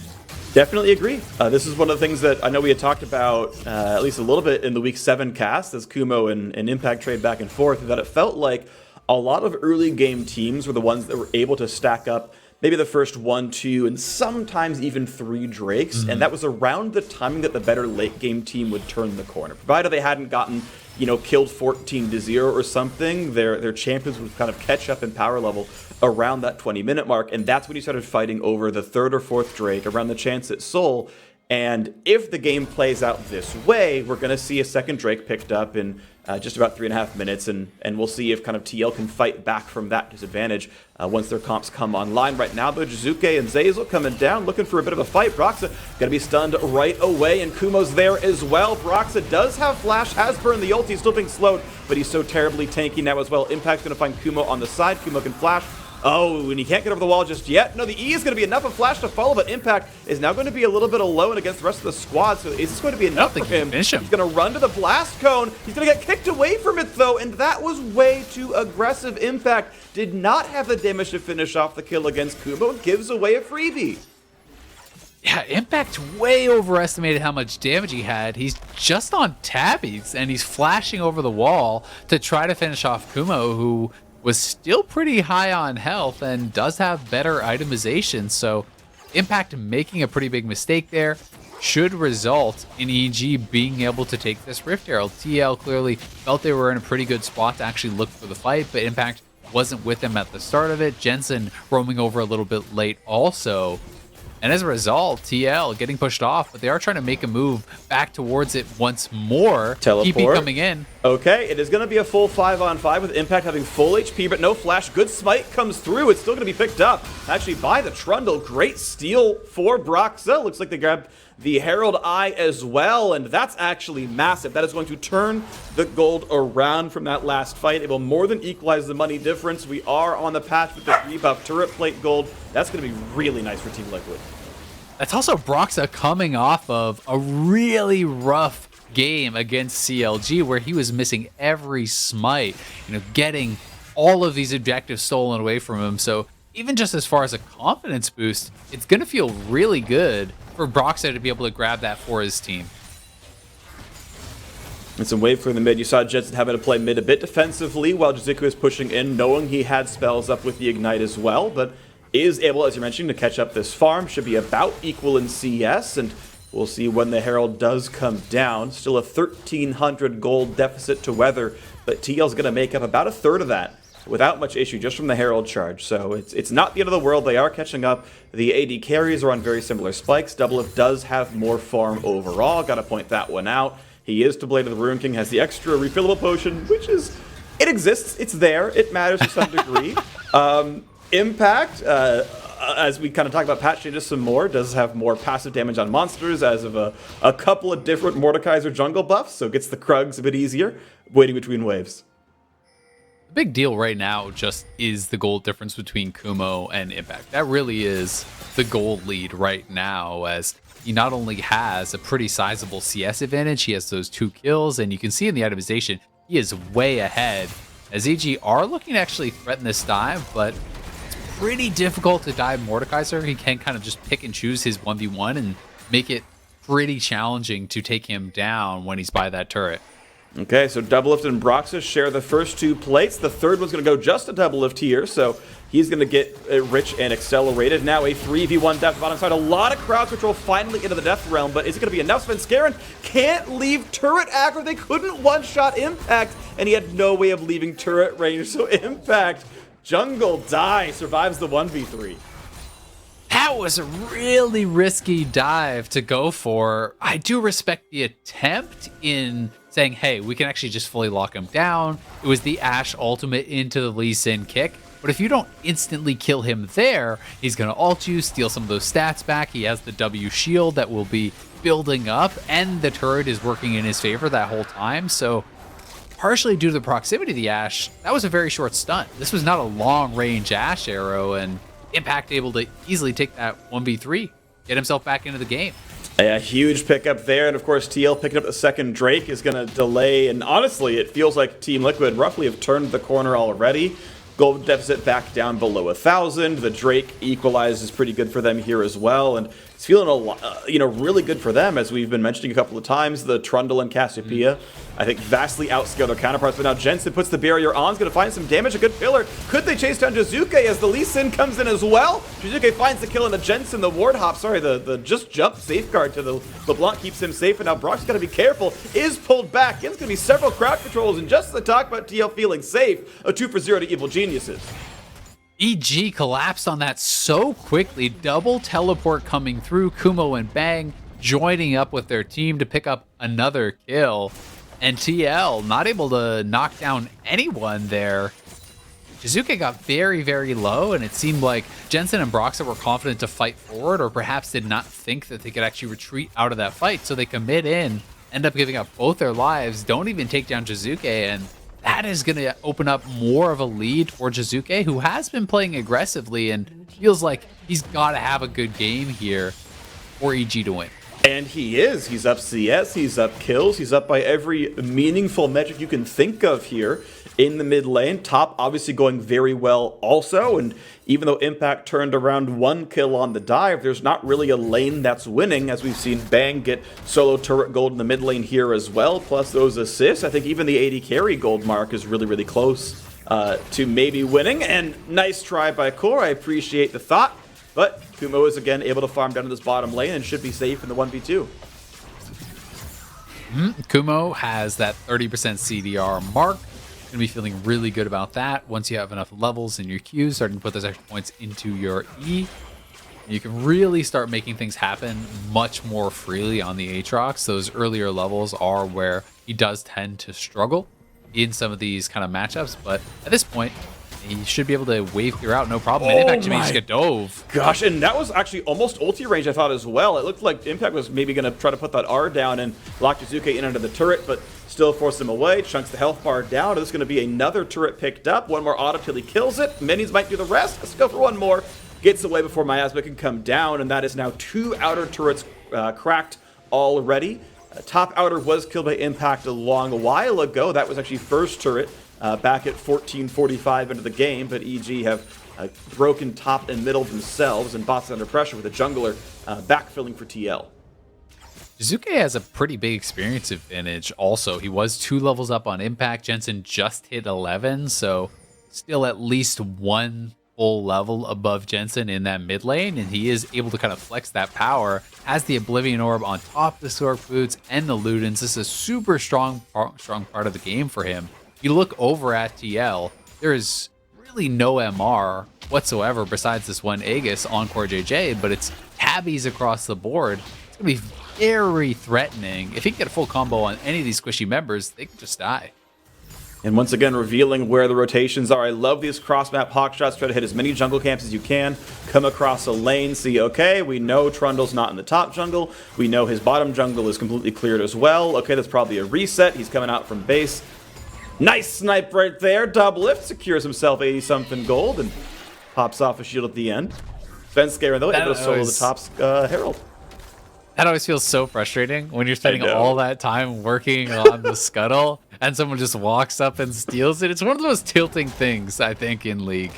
Definitely agree. This is one of the things that I know we had talked about at least a little bit in the Week 7 cast as Kumo and Impact trade back and forth, that it felt like a lot of early game teams were the ones that were able to stack up maybe the first 1, 2, and sometimes even 3 Drakes, and that was around the timing that the better late game team would turn the corner. Provided they hadn't gotten, killed 14-0 or something, their champions would kind of catch up in power level around that 20-minute mark, and that's when you started fighting over the 3rd or 4th Drake, around the chance at Soul, And if the game plays out this way, we're going to see a second Drake picked up in just about 3.5 minutes, and we'll see if kind of TL can fight back from that disadvantage once their comps come online. Right now, though, Jiizuke and Zeyzal coming down, looking for a bit of a fight. Broxah going to be stunned right away, and Kumo's there as well. Broxah does have flash, has burned the ult, he's still being slowed, but he's so terribly tanky now as well. Impact's going to find Kumo on the side. Kumo can flash. Oh, and he can't get over the wall just yet. No, the E is going to be enough of Flash to follow, but Impact is now going to be a little bit alone against the rest of the squad. So is this going to be enough for him? He's going to run to the blast cone. He's going to get kicked away from it, though, and that was way too aggressive. Impact did not have the damage to finish off the kill against Kumo and gives away a freebie. Yeah, Impact way overestimated how much damage he had. He's just on tabbies, and he's flashing over the wall to try to finish off Kumo, who was still pretty high on health and does have better itemization. So Impact making a pretty big mistake there should result in EG being able to take this Rift Herald. TL clearly felt they were in a pretty good spot to actually look for the fight, but Impact wasn't with them at the start of it. Jensen roaming over a little bit late also. And as a result, TL getting pushed off, but they are trying to make a move back towards it once more. Teleport. TP coming in. Okay, it is going to be a full 5-on-5 with Impact having full HP, but no flash. Good smite comes through. It's still going to be picked up, actually, by the Trundle. Great steal for Broxah. Looks like they grabbed the Herald Eye as well, and that's actually massive. That is going to turn the gold around from that last fight. It will more than equalize the money difference. We are on the patch with the rebuff turret plate gold. That's going to be really nice for Team Liquid. That's also Broxah coming off of a really rough game against CLG where he was missing every smite, getting all of these objectives stolen away from him. So even just as far as a confidence boost, it's going to feel really good for Broxah to be able to grab that for his team. And some wave clear in the mid. You saw Jensen having to play mid a bit defensively while Jiizuke was pushing in, knowing he had spells up with the Ignite as well, but is able, as you're mentioning, to catch up this farm. Should be about equal in CS, and we'll see when the Herald does come down. Still a 1,300 gold deficit to weather, but TL's going to make up about a third of that without much issue just from the Herald charge. So it's not the end of the world. They are catching up. The AD carries are on very similar spikes. Doublelift does have more farm overall. Got to point that one out. He is to Blade of the Ruin King, has the extra refillable potion, which is, it exists. It's there. It matters to some degree. Impact, as we kind of talk about patch changes some more, does have more passive damage on monsters as of a couple of different Mordekaiser jungle buffs, so gets the Krugs a bit easier, waiting between waves. The big deal right now just is the gold difference between Kumo and Impact. That really is the gold lead right now, as he not only has a pretty sizable CS advantage, he has those 2 kills, and you can see in the itemization, he is way ahead, as EG are looking to actually threaten this dive, but pretty difficult to dive Mordekaiser. He can kind of just pick and choose his 1v1 and make it pretty challenging to take him down when he's by that turret. Okay, so Doublelift and Broxah share the first 2 plates. The third one's going to go just to Doublelift here, so he's going to get rich and accelerated. Now a 3v1 death bottom side. A lot of crowd control finally into the death realm, but is it going to be enough? Svenskeren can't leave turret aggro. They couldn't one-shot Impact, and he had no way of leaving turret range, so Impact jungle die survives the 1v3. That was a really risky dive to go for. I do respect the attempt in saying, hey, we can actually just fully lock him down. It was the Ashe ultimate into the Lee Sin kick. But if you don't instantly kill him there, he's going to ult you, steal some of those stats back. He has the W shield that will be building up, and the turret is working in his favor that whole time. So partially due to the proximity of the Ashe, that was a very short stun. This was not a long-range Ashe arrow, and Impact able to easily take that 1v3, get himself back into the game. A huge pickup there, and of course TL picking up the second Drake is going to delay, and honestly it feels like Team Liquid roughly have turned the corner already. Gold deficit back down below 1,000. The Drake equalizes pretty good for them here as well, and it's feeling a lot, really good for them, as we've been mentioning a couple of times. The Trundle and Cassiopeia, I think, vastly outscale their counterparts. But now Jensen puts the barrier on, is going to find some damage. A good pillar. Could they chase down Jiizuke as the Lee Sin comes in as well? Jiizuke finds the kill, and the Jensen, the ward hop, the just jump safeguard to the LeBlanc keeps him safe. And now Brox's got to be careful. Is pulled back. It's going to be several crowd controls, and just to talk about TL feeling safe, a 2-for-0 to Evil Geniuses. EG collapsed on that so quickly. Double teleport coming through. Kumo and Bang joining up with their team to pick up another kill. And TL not able to knock down anyone there. Jiizuke got very, very low, and it seemed like Jensen and Broxah were confident to fight forward, or perhaps did not think that they could actually retreat out of that fight. So they commit in, end up giving up both their lives, don't even take down Jiizuke, and that is going to open up more of a lead for Jiizuke, who has been playing aggressively and feels like he's got to have a good game here for EG to win. And he is. He's up CS, he's up kills, he's up by every meaningful metric you can think of here in the mid lane. Top obviously going very well also, and even though Impact turned around 1 kill on the dive, there's not really a lane that's winning, as we've seen Bang get solo turret gold in the mid lane here as well, plus those assists. I think even the 80 carry gold mark is really, really close to maybe winning, and nice try by Core. I appreciate the thought. But Kumo is again able to farm down to this bottom lane and should be safe in the 1v2. Kumo has that 30% CDR mark. Going to be feeling really good about that. Once you have enough levels in your Q, starting to put those extra points into your E, you can really start making things happen much more freely on the Aatrox. Those earlier levels are where he does tend to struggle in some of these kind of matchups, but at this point, he should be able to wave clear out, no problem. And Impact managed to get dove. Gosh, and that was actually almost ulti range, I thought, as well. It looked like Impact was maybe going to try to put that R down and lock Jiizuke in under the turret, but still force him away. Chunks the health bar down. There's going to be another turret picked up. One more auto till he kills it. Minis might do the rest. Let's go for one more. Gets away before Miasma can come down, and that is now 2 outer turrets cracked already. Top outer was killed by Impact a long while ago. That was actually first turret. Back at 14:45 into the game, but EG have broken top and middle themselves, and bots under pressure with a jungler backfilling for TL. Jiizuke has a pretty big experience advantage also. He was 2 levels up on Impact. Jensen just hit 11, so still at least 1 full level above Jensen in that mid lane, and he is able to kind of flex that power. Has the Oblivion Orb on top of the Sork Boots and the Ludens. This is a super strong part of the game for him. You look over at TL, there is really no MR whatsoever besides this one Aegis on CoreJJ, but it's tabbies across the board. It's going to be very threatening. If he can get a full combo on any of these squishy members, they could just die. And once again, revealing where the rotations are. I love these cross-map hawk shots. Try to hit as many jungle camps as you can. Come across a lane, see, okay, we know Trundle's not in the top jungle. We know his bottom jungle is completely cleared as well. Okay, that's probably a reset. He's coming out from base. Nice snipe right there. Doublelift secures himself 80-something gold and pops off a shield at the end. Svenskeren, though, able to solo the top's Herald. That always feels so frustrating when you're spending all that time working on the scuttle and someone just walks up and steals it. It's one of the most tilting things, I think, in League.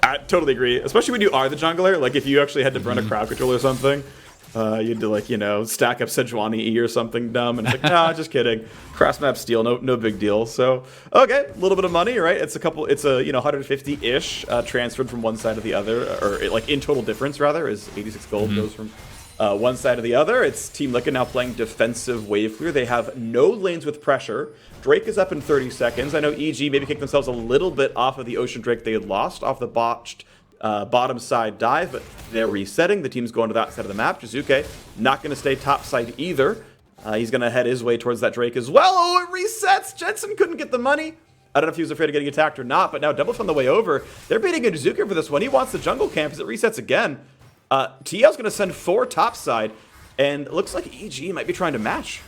I totally agree, especially when you are the jungler. Like, if you actually had to run a crowd control or something, you had to, like, you know, stack up Sejuani E or something dumb, and it's like, nah, just kidding. Cross map steal, no big deal. So, okay, a little bit of money, right? It's a, you know, 150-ish transferred from one side to the other, or, like, in total difference, rather, is 86 gold goes from one side to the other. It's Team LeBlanc now playing defensive wave clear. They have no lanes with pressure. Drake is up in 30 seconds. I know EG maybe kicked themselves a little bit off of the Ocean Drake they had lost off the botched bottom side dive, but they're resetting. The team's going to that side of the map. Jiizuke not going to stay top side either. He's going to head his way towards that Drake as well. Oh, it resets. Jensen couldn't get the money. I don't know if he was afraid of getting attacked or not, but now Doublelift on the way over. They're beating a Jiizuke for this one. He wants the jungle camp as it resets again. TL's going to send 4 topside, and it looks like EG might be trying to match.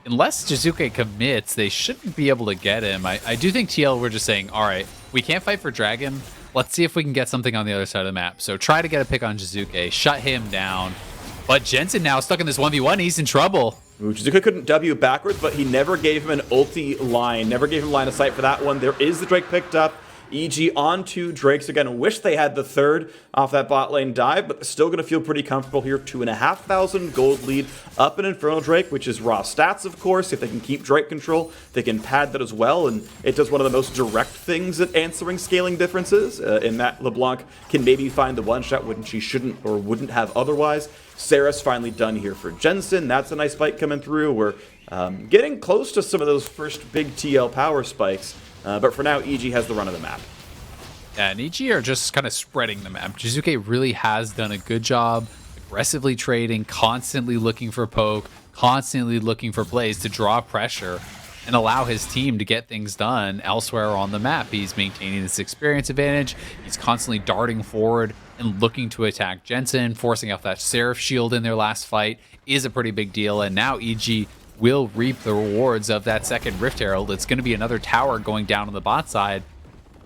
Unless Jiizuke commits, they shouldn't be able to get him. I do think TL were just saying, all right, we can't fight for Dragon. Let's see if we can get something on the other side of the map. So try to get a pick on Jiizuke, shut him down. But Jensen now stuck in this 1v1. He's in trouble. Ooh, Jiizuke couldn't W backwards, but he never gave him an ulti line. Never gave him line of sight for that one. There is the Drake picked up. EG on 2 Drakes again. Wish they had the third off that bot lane dive, but still going to feel pretty comfortable here. 2,500 gold lead up an Infernal Drake, which is raw stats, of course. If they can keep Drake control, they can pad that as well, and it does one of the most direct things at answering scaling differences, in that LeBlanc can maybe find the one-shot when she shouldn't or wouldn't have otherwise. Sarah's finally done here for Jensen. That's a nice fight coming through. We're getting close to some of those first big TL power spikes. But for now, EG has the run of the map. Yeah, and EG are just kind of spreading the map. Jiizuke really has done a good job. The aggressively trading, constantly looking for poke, constantly looking for plays to draw pressure and allow his team to get things done elsewhere on the map. He's maintaining this experience advantage. He's constantly darting forward and looking to attack Jensen. Forcing off that Seraph shield in their last fight is a pretty big deal. And now EG will reap the rewards of that second Rift Herald. It's going to be another tower going down on the bot side.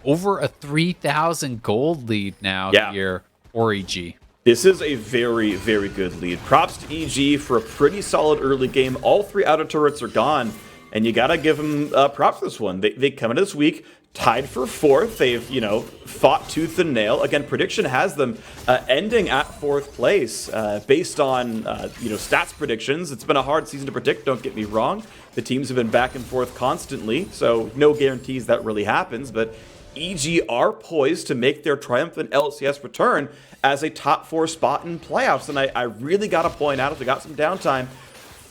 Over a 3,000 gold lead now here for EG. This is a very, very good lead. Props to EG for a pretty solid early game. All 3 outer turrets are gone, and you gotta give them props for this one. They come into this week tied for 4th. They've, fought tooth and nail. Again, prediction has them ending at 4th place based on, stats predictions. It's been a hard season to predict, don't get me wrong. The teams have been back and forth constantly, so no guarantees that really happens, but EG are poised to make their triumphant LCS return as a top 4 spot in playoffs. And I really got to point out, if we got some downtime,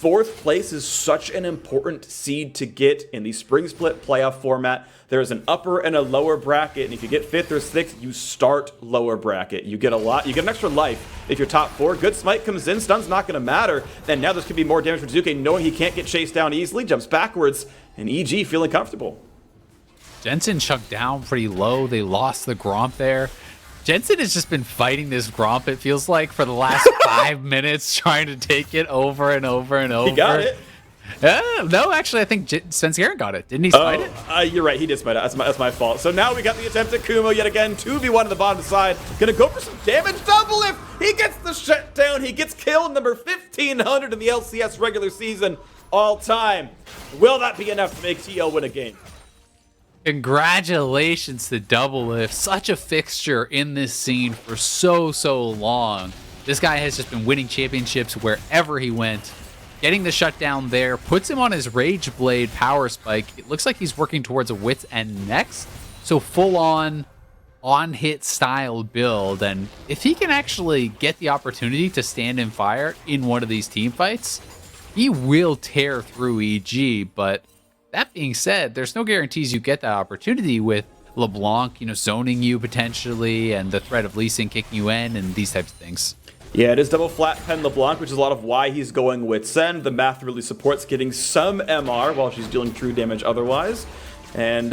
4th place is such an important seed to get in the Spring Split playoff format. There's an upper and a lower bracket, and if you get 5th or 6th, you start lower bracket. You get an extra life if you're top 4. Good smite comes in, stun's not going to matter. And now this could be more damage for Jiizuke, knowing he can't get chased down easily, jumps backwards, and EG feeling comfortable. Jensen chunked down pretty low. They lost the Gromp there. Jensen has just been fighting this Gromp, it feels like, for the last 5 minutes, trying to take it over and over and over. He got it. No, actually, I think Svenskeren got it. Didn't he smite it? You're right. He did smite it. That's my fault. So now we got the attempt at Kumo yet again. 2v1 on the bottom side. Gonna go for some damage. Doublelift. He gets the shutdown. He gets kill number 1,500 in the LCS regular season all time. Will that be enough to make TL win a game? Congratulations to Doublelift. Such a fixture in this scene for so long. This guy has just been winning championships wherever he went. Getting the shutdown there puts him on his Rage Blade power spike. It looks like he's working towards a Wit's End next. So full on hit style build. And if he can actually get the opportunity to stand and fire in one of these team fights, he will tear through EG. But that being said, there's no guarantees you get that opportunity with LeBlanc, zoning you potentially, and the threat of Lee Sin kicking you in, and these types of things. Yeah, it is double flat pen LeBlanc, which is a lot of why he's going with Send. The math really supports getting some MR while she's dealing true damage otherwise. And,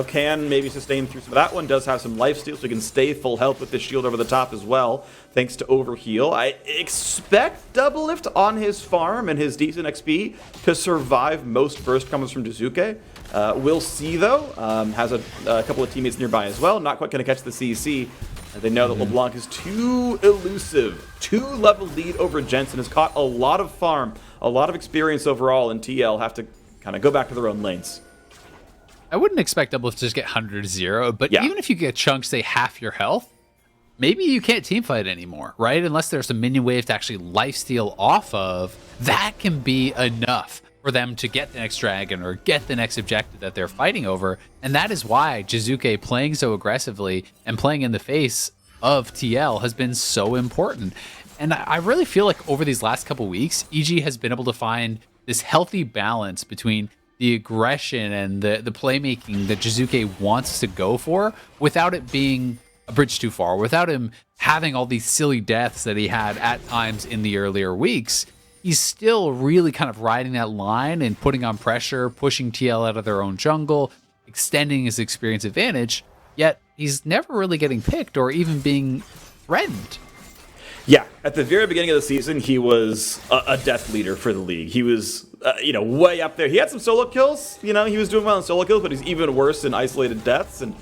can maybe sustain through some of that one. Does have some lifesteal, so he can stay full health with the shield over the top as well, thanks to Overheal. I expect Doublelift on his farm and his decent XP to survive most burst combos from Jiizuke. We'll see, though. Has a couple of teammates nearby as well. Not quite going to catch the CC. They know that LeBlanc is too elusive. 2-level lead over Jensen. Has caught a lot of farm, a lot of experience overall, and TL have to kind of go back to their own lanes. I wouldn't expect Doublelift to just get 100-0, but even if you get chunks, say, half your health, maybe you can't teamfight anymore, right? Unless there's a minion wave to actually lifesteal off of, that can be enough for them to get the next dragon or get the next objective that they're fighting over. And that is why Jiizuke playing so aggressively and playing in the face of TL has been so important. And I really feel like over these last couple weeks, EG has been able to find this healthy balance between the aggression and the playmaking that Jiizuke wants to go for without it being a bridge too far, without him having all these silly deaths that he had at times in the earlier weeks. He's still really kind of riding that line and putting on pressure, pushing TL out of their own jungle, extending his experience advantage, yet he's never really getting picked or even being threatened. Yeah, at the very beginning of the season, he was a death leader for the league. He was, way up there. He had some solo kills. He was doing well in solo kills, but he's even worse in isolated deaths. And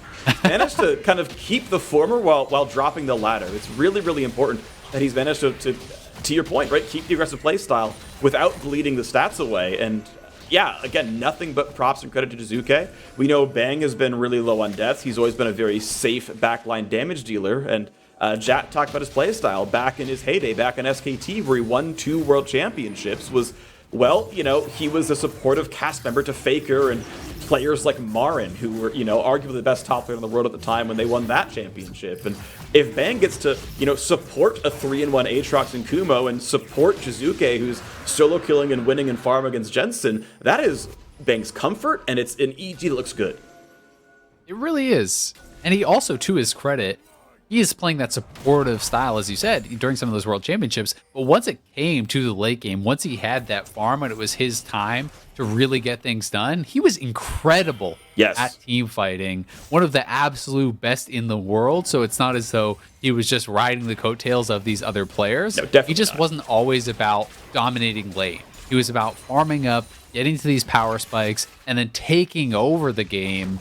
managed to kind of keep the former while dropping the latter. It's really, really important that he's managed to your point, right, keep the aggressive play style without bleeding the stats away. And yeah, again, nothing but props and credit to Jiizuke. We know Bang has been really low on deaths. He's always been a very safe backline damage dealer. And Jat talked about his playstyle back in his heyday, back in SKT, where he won 2 world championships. He was a supportive cast member to FLICKR and players like Marin, who were, arguably the best top player in the world at the time when they won that championship. And if Bang gets to, support a 3-in-1 Aatrox and Kumo and support Jiizuke, who's solo killing and winning in farm against Jensen, that is Bang's comfort, and it's an EG that looks good. It really is. And he also, to his credit, he is playing that supportive style, as you said, during some of those World Championships. But once it came to the late game, once he had that farm and it was his time to really get things done, he was incredible at team fighting. One of the absolute best in the world. So it's not as though he was just riding the coattails of these other players. No, he just wasn't always about dominating late. He was about farming up, getting to these power spikes, and then taking over the game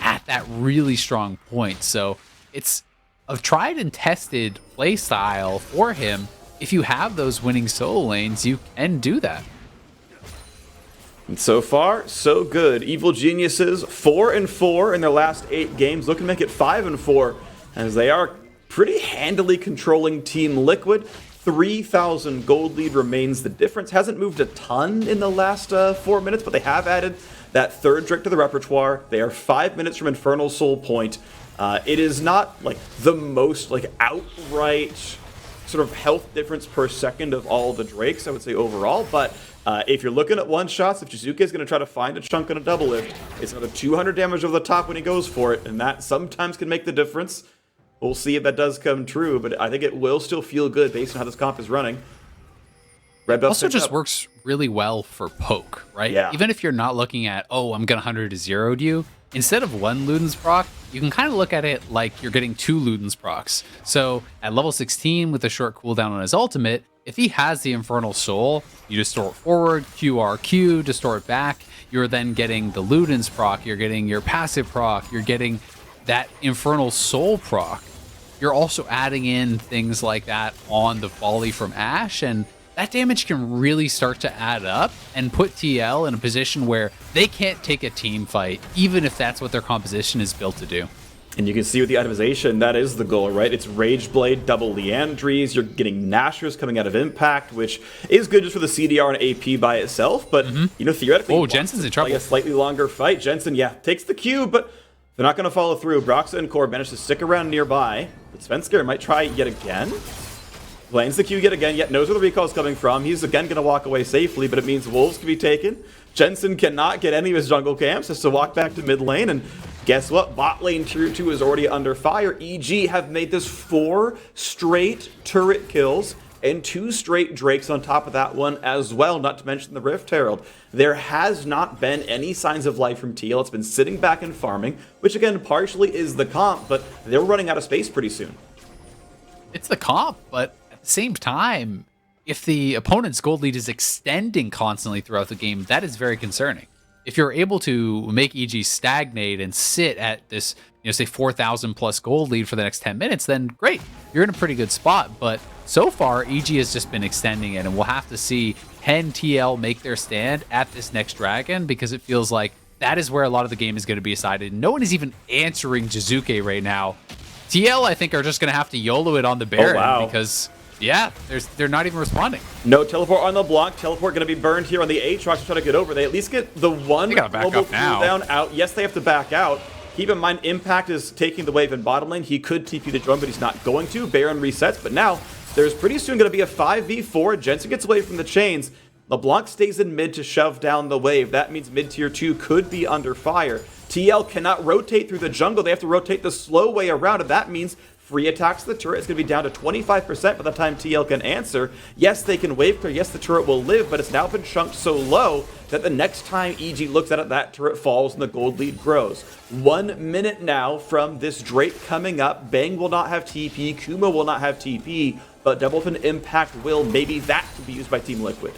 at that really strong point. So it's a tried and tested play style for him. If you have those winning solo lanes, you can do that. And so far, so good. Evil Geniuses 4-4 in their last 8 games, looking to make it 5-4, as they are pretty handily controlling Team Liquid. 3,000 gold lead remains the difference. Hasn't moved a ton in the last 4 minutes, but they have added that third Drake to the repertoire. They are 5 minutes from Infernal Soul Point. It is not like the most like outright sort of health difference per second of all the Drakes, I would say overall, but if you're looking at one shots, if Jiizuke is going to try to find a chunk on a double lift, it's another 200 damage over the top when he goes for it, and that sometimes can make the difference. We'll see if that does come true, but I think it will still feel good based on how this comp is running. Red buff also just works really well for poke, right? Yeah. Even if you're not looking at, oh, I'm going to 100 to 0'd you, instead of one Luden's proc, you can kind of look at it like you're getting 2 Luden's procs. So at level 16 with a short cooldown on his ultimate, if he has the Infernal Soul, you just store it forward, QRQ to store it back. You're then getting the Luden's proc, you're getting your passive proc, you're getting that Infernal Soul proc. You're also adding in things like that on the volley from Ashe, and that damage can really start to add up and put TL in a position where they can't take a team fight, even if that's what their composition is built to do. And you can see with the itemization, that is the goal, right? It's Rage Blade, double Leandries, you're getting Nashers coming out of Impact, which is good just for the CDR and AP by itself, but, you know, theoretically... Oh, Jensen's in trouble. Like a slightly longer fight. Jensen, yeah, takes the cube, but they're not going to follow through. Broxah and Core managed to stick around nearby, but Svenskeren might try yet again. Lands the Q yet again, yet knows where the recall is coming from. He's again going to walk away safely, but it means Wolves can be taken. Jensen cannot get any of his jungle camps, just to walk back to mid lane, and guess what? Bot lane tier 2 is already under fire. EG have made this 4 straight turret kills and 2 straight Drakes on top of that one as well, not to mention the Rift Herald. There has not been any signs of life from TL. It's been sitting back and farming, which again partially is the comp, but they're running out of space pretty soon. It's the comp, but at the same time, if the opponent's gold lead is extending constantly throughout the game, that is very concerning. If you're able to make EG stagnate and sit at this, you know, say 4,000 plus gold lead for the next 10 minutes, then great, you're in a pretty good spot. But so far, EG has just been extending it, and we'll have to see, can TL make their stand at this next dragon? Because it feels like that is where a lot of the game is going to be decided. No one is even answering Jiizuke right now. TL, I think, are just going to have to YOLO it on the Baron because, yeah, they're not even responding. No teleport on the block. Teleport going to be burned here on the Aatrox to try to get over. They at least get the one global cooldown out. Yes, they have to back out. Keep in mind, Impact is taking the wave in bottom lane. He could TP the drone, but he's not going to. Baron resets, but now there's pretty soon going to be a 5v4. Jensen gets away from the chains. LeBlanc stays in mid to shove down the wave. That means mid tier 2 could be under fire. TL cannot rotate through the jungle. They have to rotate the slow way around, and that means free attacks to the turret is going to be down to 25% by the time TL can answer. Yes, they can wave clear. Yes, the turret will live, but it's now been chunked so low that the next time EG looks at it, that turret falls and the gold lead grows. 1 minute now from this Drake coming up. Bang will not have TP. Kumo will not have TP, but Doublelift and Impact will. Maybe that could be used by Team Liquid.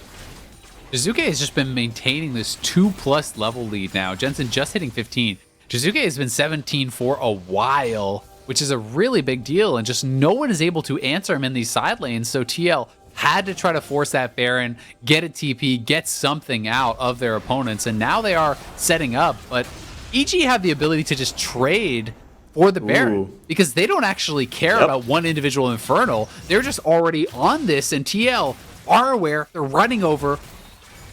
Jiizuke has just been maintaining this 2+ level lead now. Jensen just hitting 15. Jiizuke has been 17 for a while, which is a really big deal, and just no one is able to answer him in these side lanes, so TL had to try to force that Baron, get a TP, get something out of their opponents, and now they are setting up, but EG have the ability to just trade for the Baron, because they don't actually care about one individual Infernal. They're just already on this, and TL are aware, they're running over.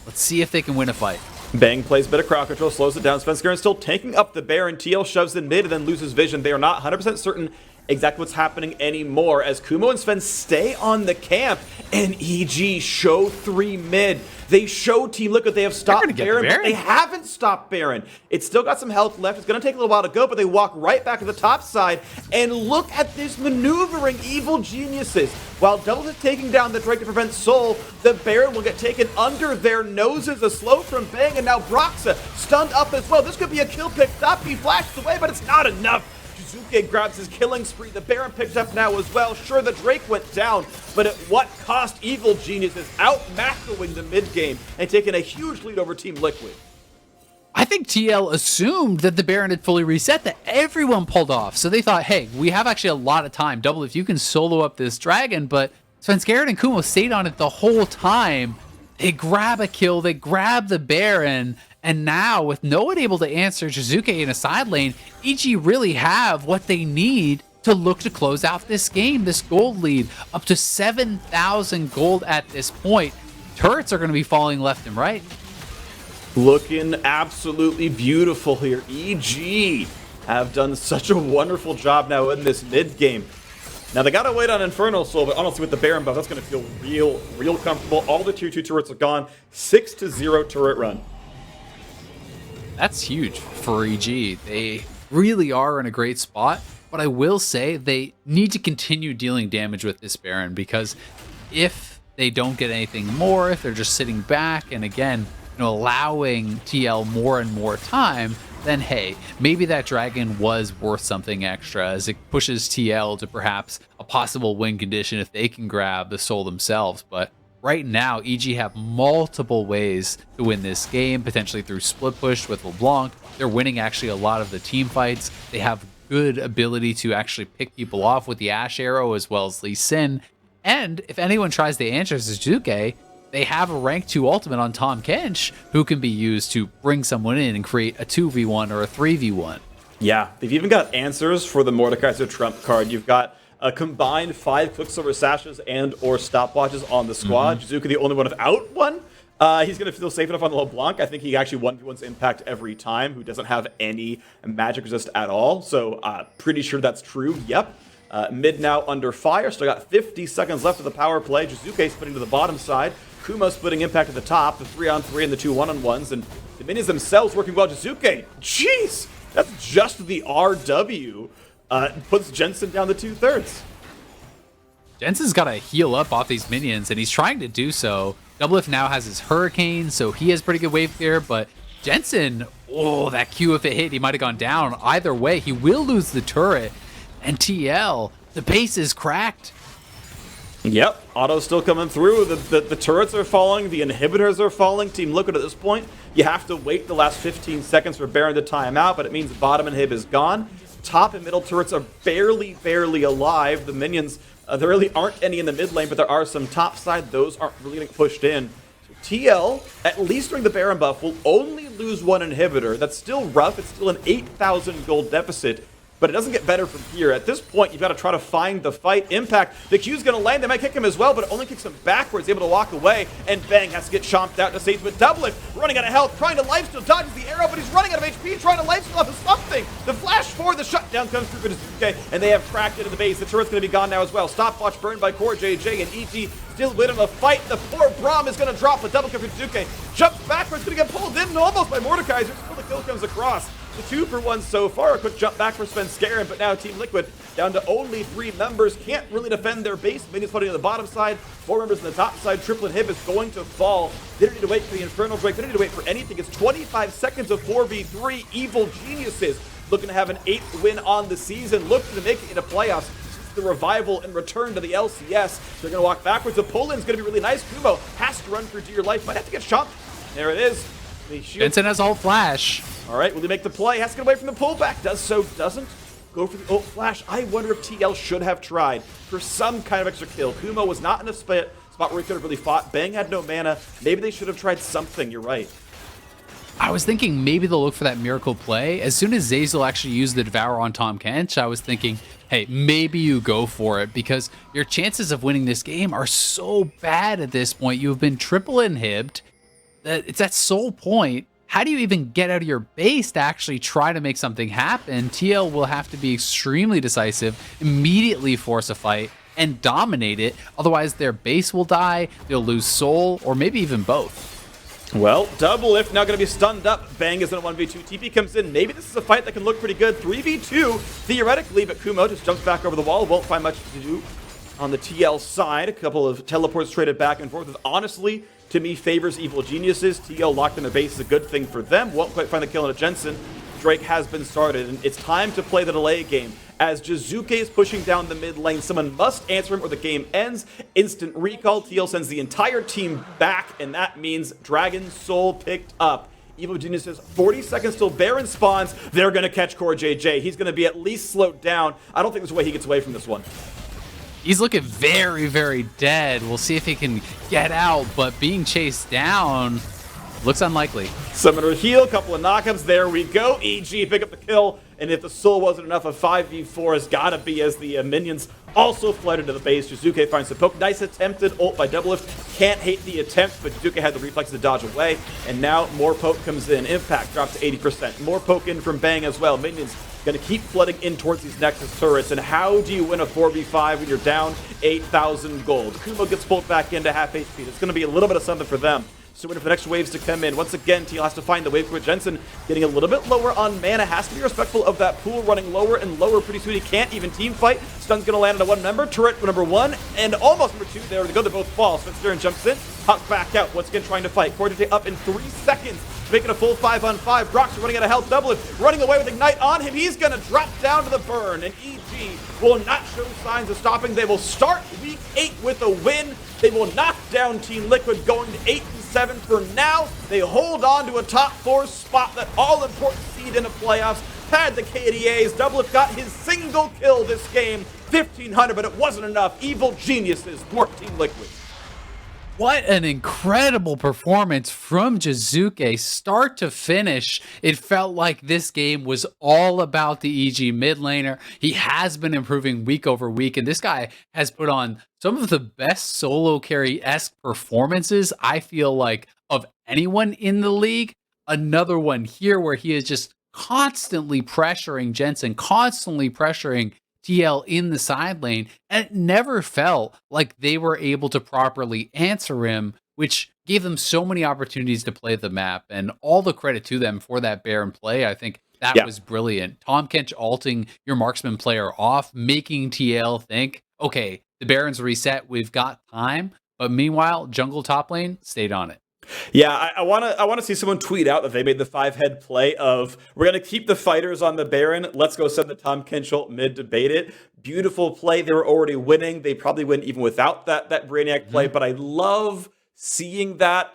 Let's see if they can win a fight. Bang plays a bit of crowd control, slows it down. Svenskeren still taking up the Baron. TL shoves in mid and then loses vision. They are not 100% certain exactly what's happening anymore as Kumo and Sven stay on the camp, and EG show 3 mid. They show Team Liquid they have stopped Baron, but they haven't stopped Baron. It's still got some health left. It's going to take a little while to go, but they walk right back to the top side. And look at this maneuvering, Evil Geniuses. While Double is taking down the Drake to prevent Soul, the Baron will get taken under their noses. A slow from Bang, and now Broxah stunned up as well. This could be a kill pick. Stop, he flashed away, but it's not enough. Jiizuke grabs his killing spree. The Baron picked up now as well. Sure, the Drake went down, but at what cost? Evil Genius is out-macroing the mid-game and taking a huge lead over Team Liquid. I think TL assumed that the Baron had fully reset, that everyone pulled off. So they thought, hey, we have actually a lot of time. Double, if you can solo up this dragon, but Svenskeren and Kumo stayed on it the whole time. They grab a kill, they grab the Baron, and now with no one able to answer Jiizuke in a side lane, EG really have what they need to look to close out this game, this gold lead, up to 7,000 gold at this point. Turrets are going to be falling left and right. Looking absolutely beautiful here. EG have done such a wonderful job now in this mid game. Now they gotta wait on Infernal Soul, but honestly with the Baron buff, that's gonna feel real comfortable. All the tier 2 turrets are gone. 6-0 turret run. That's huge for EG. They really are in a great spot, but I will say they need to continue dealing damage with this Baron, because if they don't get anything more, if they're just sitting back and again, allowing TL more and more time, then hey, maybe that dragon was worth something extra as it pushes TL to perhaps a possible win condition if they can grab the soul themselves. But right now, EG have multiple ways to win this game, potentially through split push with LeBlanc. They're winning actually a lot of the team fights. They have good ability to actually pick people off with the Ashe arrow as well as Lee Sin. And if anyone tries to answer Jiizuke, they have a rank 2 ultimate on Tahm Kench who can be used to bring someone in and create a 2v1 or a 3v1. Yeah, they've even got answers for the Mordekaiser trump card. You've got a combined 5 Quicksilver Sashes and or stopwatches on the squad. Jiizuke, the only one without one. He's going to feel safe enough on the LeBlanc. I think he actually 1v1's impact every time, who doesn't have any magic resist at all. So pretty sure that's true. Yep. Mid now under fire. Still got 50 seconds left of the power play. Jiizuke splitting to the bottom side. Kumo splitting impact at the top, the 3-on-3 and the 2 1-on-1s, and the minions themselves working well. Jiizuke, jeez, that's just the RW. Puts Jensen down to 2/3. Jensen's got to heal up off these minions, and he's trying to do so. Doublelift now has his Hurricane, so he has pretty good wave clear, but Jensen, oh, that Q, if it hit, he might have gone down. Either way, he will lose the turret, and TL, the base is cracked. Yep, auto's still coming through. The turrets are falling. The inhibitors are falling. Team Liquid at this point, you have to wait the last 15 seconds for Baron to time out, but it means bottom inhib is gone. Top and middle turrets are barely alive. The minions, there really aren't any in the mid lane, but there are some top side. Those aren't really getting pushed in. So TL, at least during the Baron buff, will only lose 1 inhibitor. That's still rough. It's still an 8,000 gold deficit. But it doesn't get better from here. At this point, you've got to try to find the fight. Impact, the Q's going to land. They might kick him as well, but it only kicks him backwards, able to walk away. And Bang has to get chomped out to save with Doublelift, running out of health, trying to lifesteal, dodges the arrow, but he's running out of HP, trying to lifesteal off of something. The flash forward, the shutdown comes through for Jiizuke, and they have cracked into the base. The turret's going to be gone now as well. Stopwatch burned by CoreJJ, and EG still winning the fight. The poor Braum is going to drop the double kill for Jiizuke. Jumps backwards, going to get pulled in almost by Mordekaiser. Still the kill comes across. The 2-for-1 so far. A quick jump back for Svenskeren, but now Team Liquid down to only 3 members. Can't really defend their base. Minions floating on the bottom side. 4 members on the top side. Triplet Hib is going to fall. They don't need to wait for the Infernal Drake. They don't need to wait for anything. It's 25 seconds of 4v3. Evil Geniuses looking to have an 8th win on the season. Looking to make it into playoffs. The revival and return to the LCS. They're going to walk backwards. The pull-in is going to be really nice. Kumo has to run for dear life. Might have to get shot. There it is. Jensen has ult flash. All right, will he make the play? Has to get away from the pullback. Does so, doesn't. Go for the ult flash. I wonder if TL should have tried for some kind of extra kill. Kumo was not in a spot where he could have really fought. Bang had no mana. Maybe they should have tried something. You're right. I was thinking maybe they'll look for that miracle play. As soon as Zeyzal actually used the Devour on Tahm Kench, I was thinking, hey, maybe you go for it, because your chances of winning this game are so bad at this point. You've been triple inhibbed. It's that sole point. how do you even get out of your base to actually try to make something happen? TL will have to be extremely decisive, immediately force a fight, and dominate it. Otherwise, their base will die, they'll lose soul, or maybe even both. Well, Doublelift now going to be stunned up. Bang is in a 1v2. TP comes in. Maybe this is a fight that can look pretty good. 3v2, theoretically, but Kumo just jumps back over the wall. Won't find much to do on the TL side. A couple of teleports traded back and forth. Honestly, to me, favors Evil Geniuses. TL locked in the base is a good thing for them. Won't quite find the kill on a Jensen. Drake has been started, and it's time to play the delay game. As Jiizuke is pushing down the mid lane, someone must answer him or the game ends. Instant recall. TL sends the entire team back, and that means Dragon Soul picked up. Evil Geniuses, 40 seconds till Baron spawns. They're going to catch CoreJJ. He's going to be at least slowed down. I don't think there's a way he gets away from this one. He's looking very, very dead. We'll see if he can get out, but being chased down looks unlikely. Summoner heal, couple of knockups. There we go. EG pick up the kill. And if the soul wasn't enough, a 5v4 has got to be as the minions also fled into the base. Jiizuke finds the poke. Nice attempted ult by Doublelift. Can't hate the attempt, but Jiizuke had the reflex to dodge away. And now more poke comes in. Impact drops to 80%. More poke in from Bang as well. Minions going to keep flooding in towards these Nexus turrets. And how do you win a 4v5 when you're down 8,000 gold? Kumo gets pulled back into half HP. It's going to be a little bit of something for them. So waiting for the next waves to come in. Once again, TL has to find the wave with Jensen getting a little bit lower on mana. Has to be respectful of that pool, running lower and lower. Pretty soon he can't even team fight. Stun's going to land on a one member. Turret number one and almost number two. There they go. They both fall. Svenskeren jumps in. Hops back out. Once again trying to fight. CoreJJ up in 3 seconds. Make it a full 5-on-5. Broxah running out of health. Doublelift running away with Ignite on him. He's going to drop down to the burn. And EG will not show signs of stopping. They will start week 8 with a win. They will knock down Team Liquid going to 8-7 for now. They hold on to a top 4 spot, that all-important seed in the playoffs. Had the KDAs. Doublelift got his single kill this game. 1,500, but it wasn't enough. Evil Geniuses thwart Team Liquid. What an incredible performance from Jiizuke, start to finish. It felt like this game was all about the EG mid laner. He has been improving week over week, and this guy has put on some of the best solo carry-esque performances, I feel like, of anyone in the league. Another one here where he is just constantly pressuring Jensen, constantly pressuring TL in the side lane, and it never felt like they were able to properly answer him, which gave them so many opportunities to play the map, and all the credit to them for that Baron play. I think that was brilliant. Tahm Kench alting your marksman player off, making TL think, okay, the Baron's reset, we've got time, but meanwhile, jungle top lane stayed on it. Yeah, I want to see someone tweet out that they made the 5-head play of, we're going to keep the fighters on the Baron. Let's go send the Tahm Kench ult mid, debate it. Beautiful play. They were already winning. They probably win even without that Brainiac play, but I love seeing that.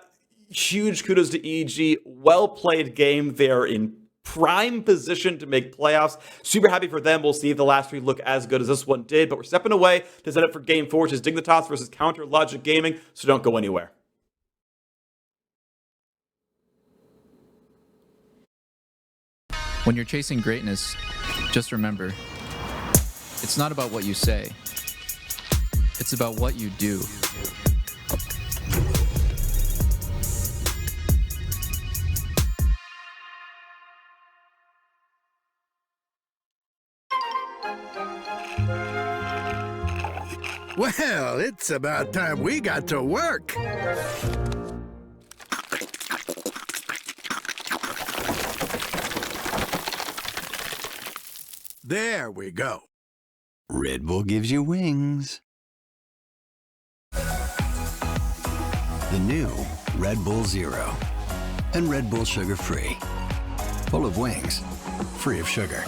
Huge kudos to EG. Well-played game. They're in prime position to make playoffs. Super happy for them. We'll see if the last 3 look as good as this one did, but we're stepping away to set up for game 4, which is Dignitas versus Counter Logic Gaming, so don't go anywhere. When you're chasing greatness, just remember, it's not about what you say, it's about what you do. Well, it's about time we got to work. There we go. Red Bull gives you wings. The new Red Bull Zero and Red Bull Sugar Free. Full of wings, free of sugar.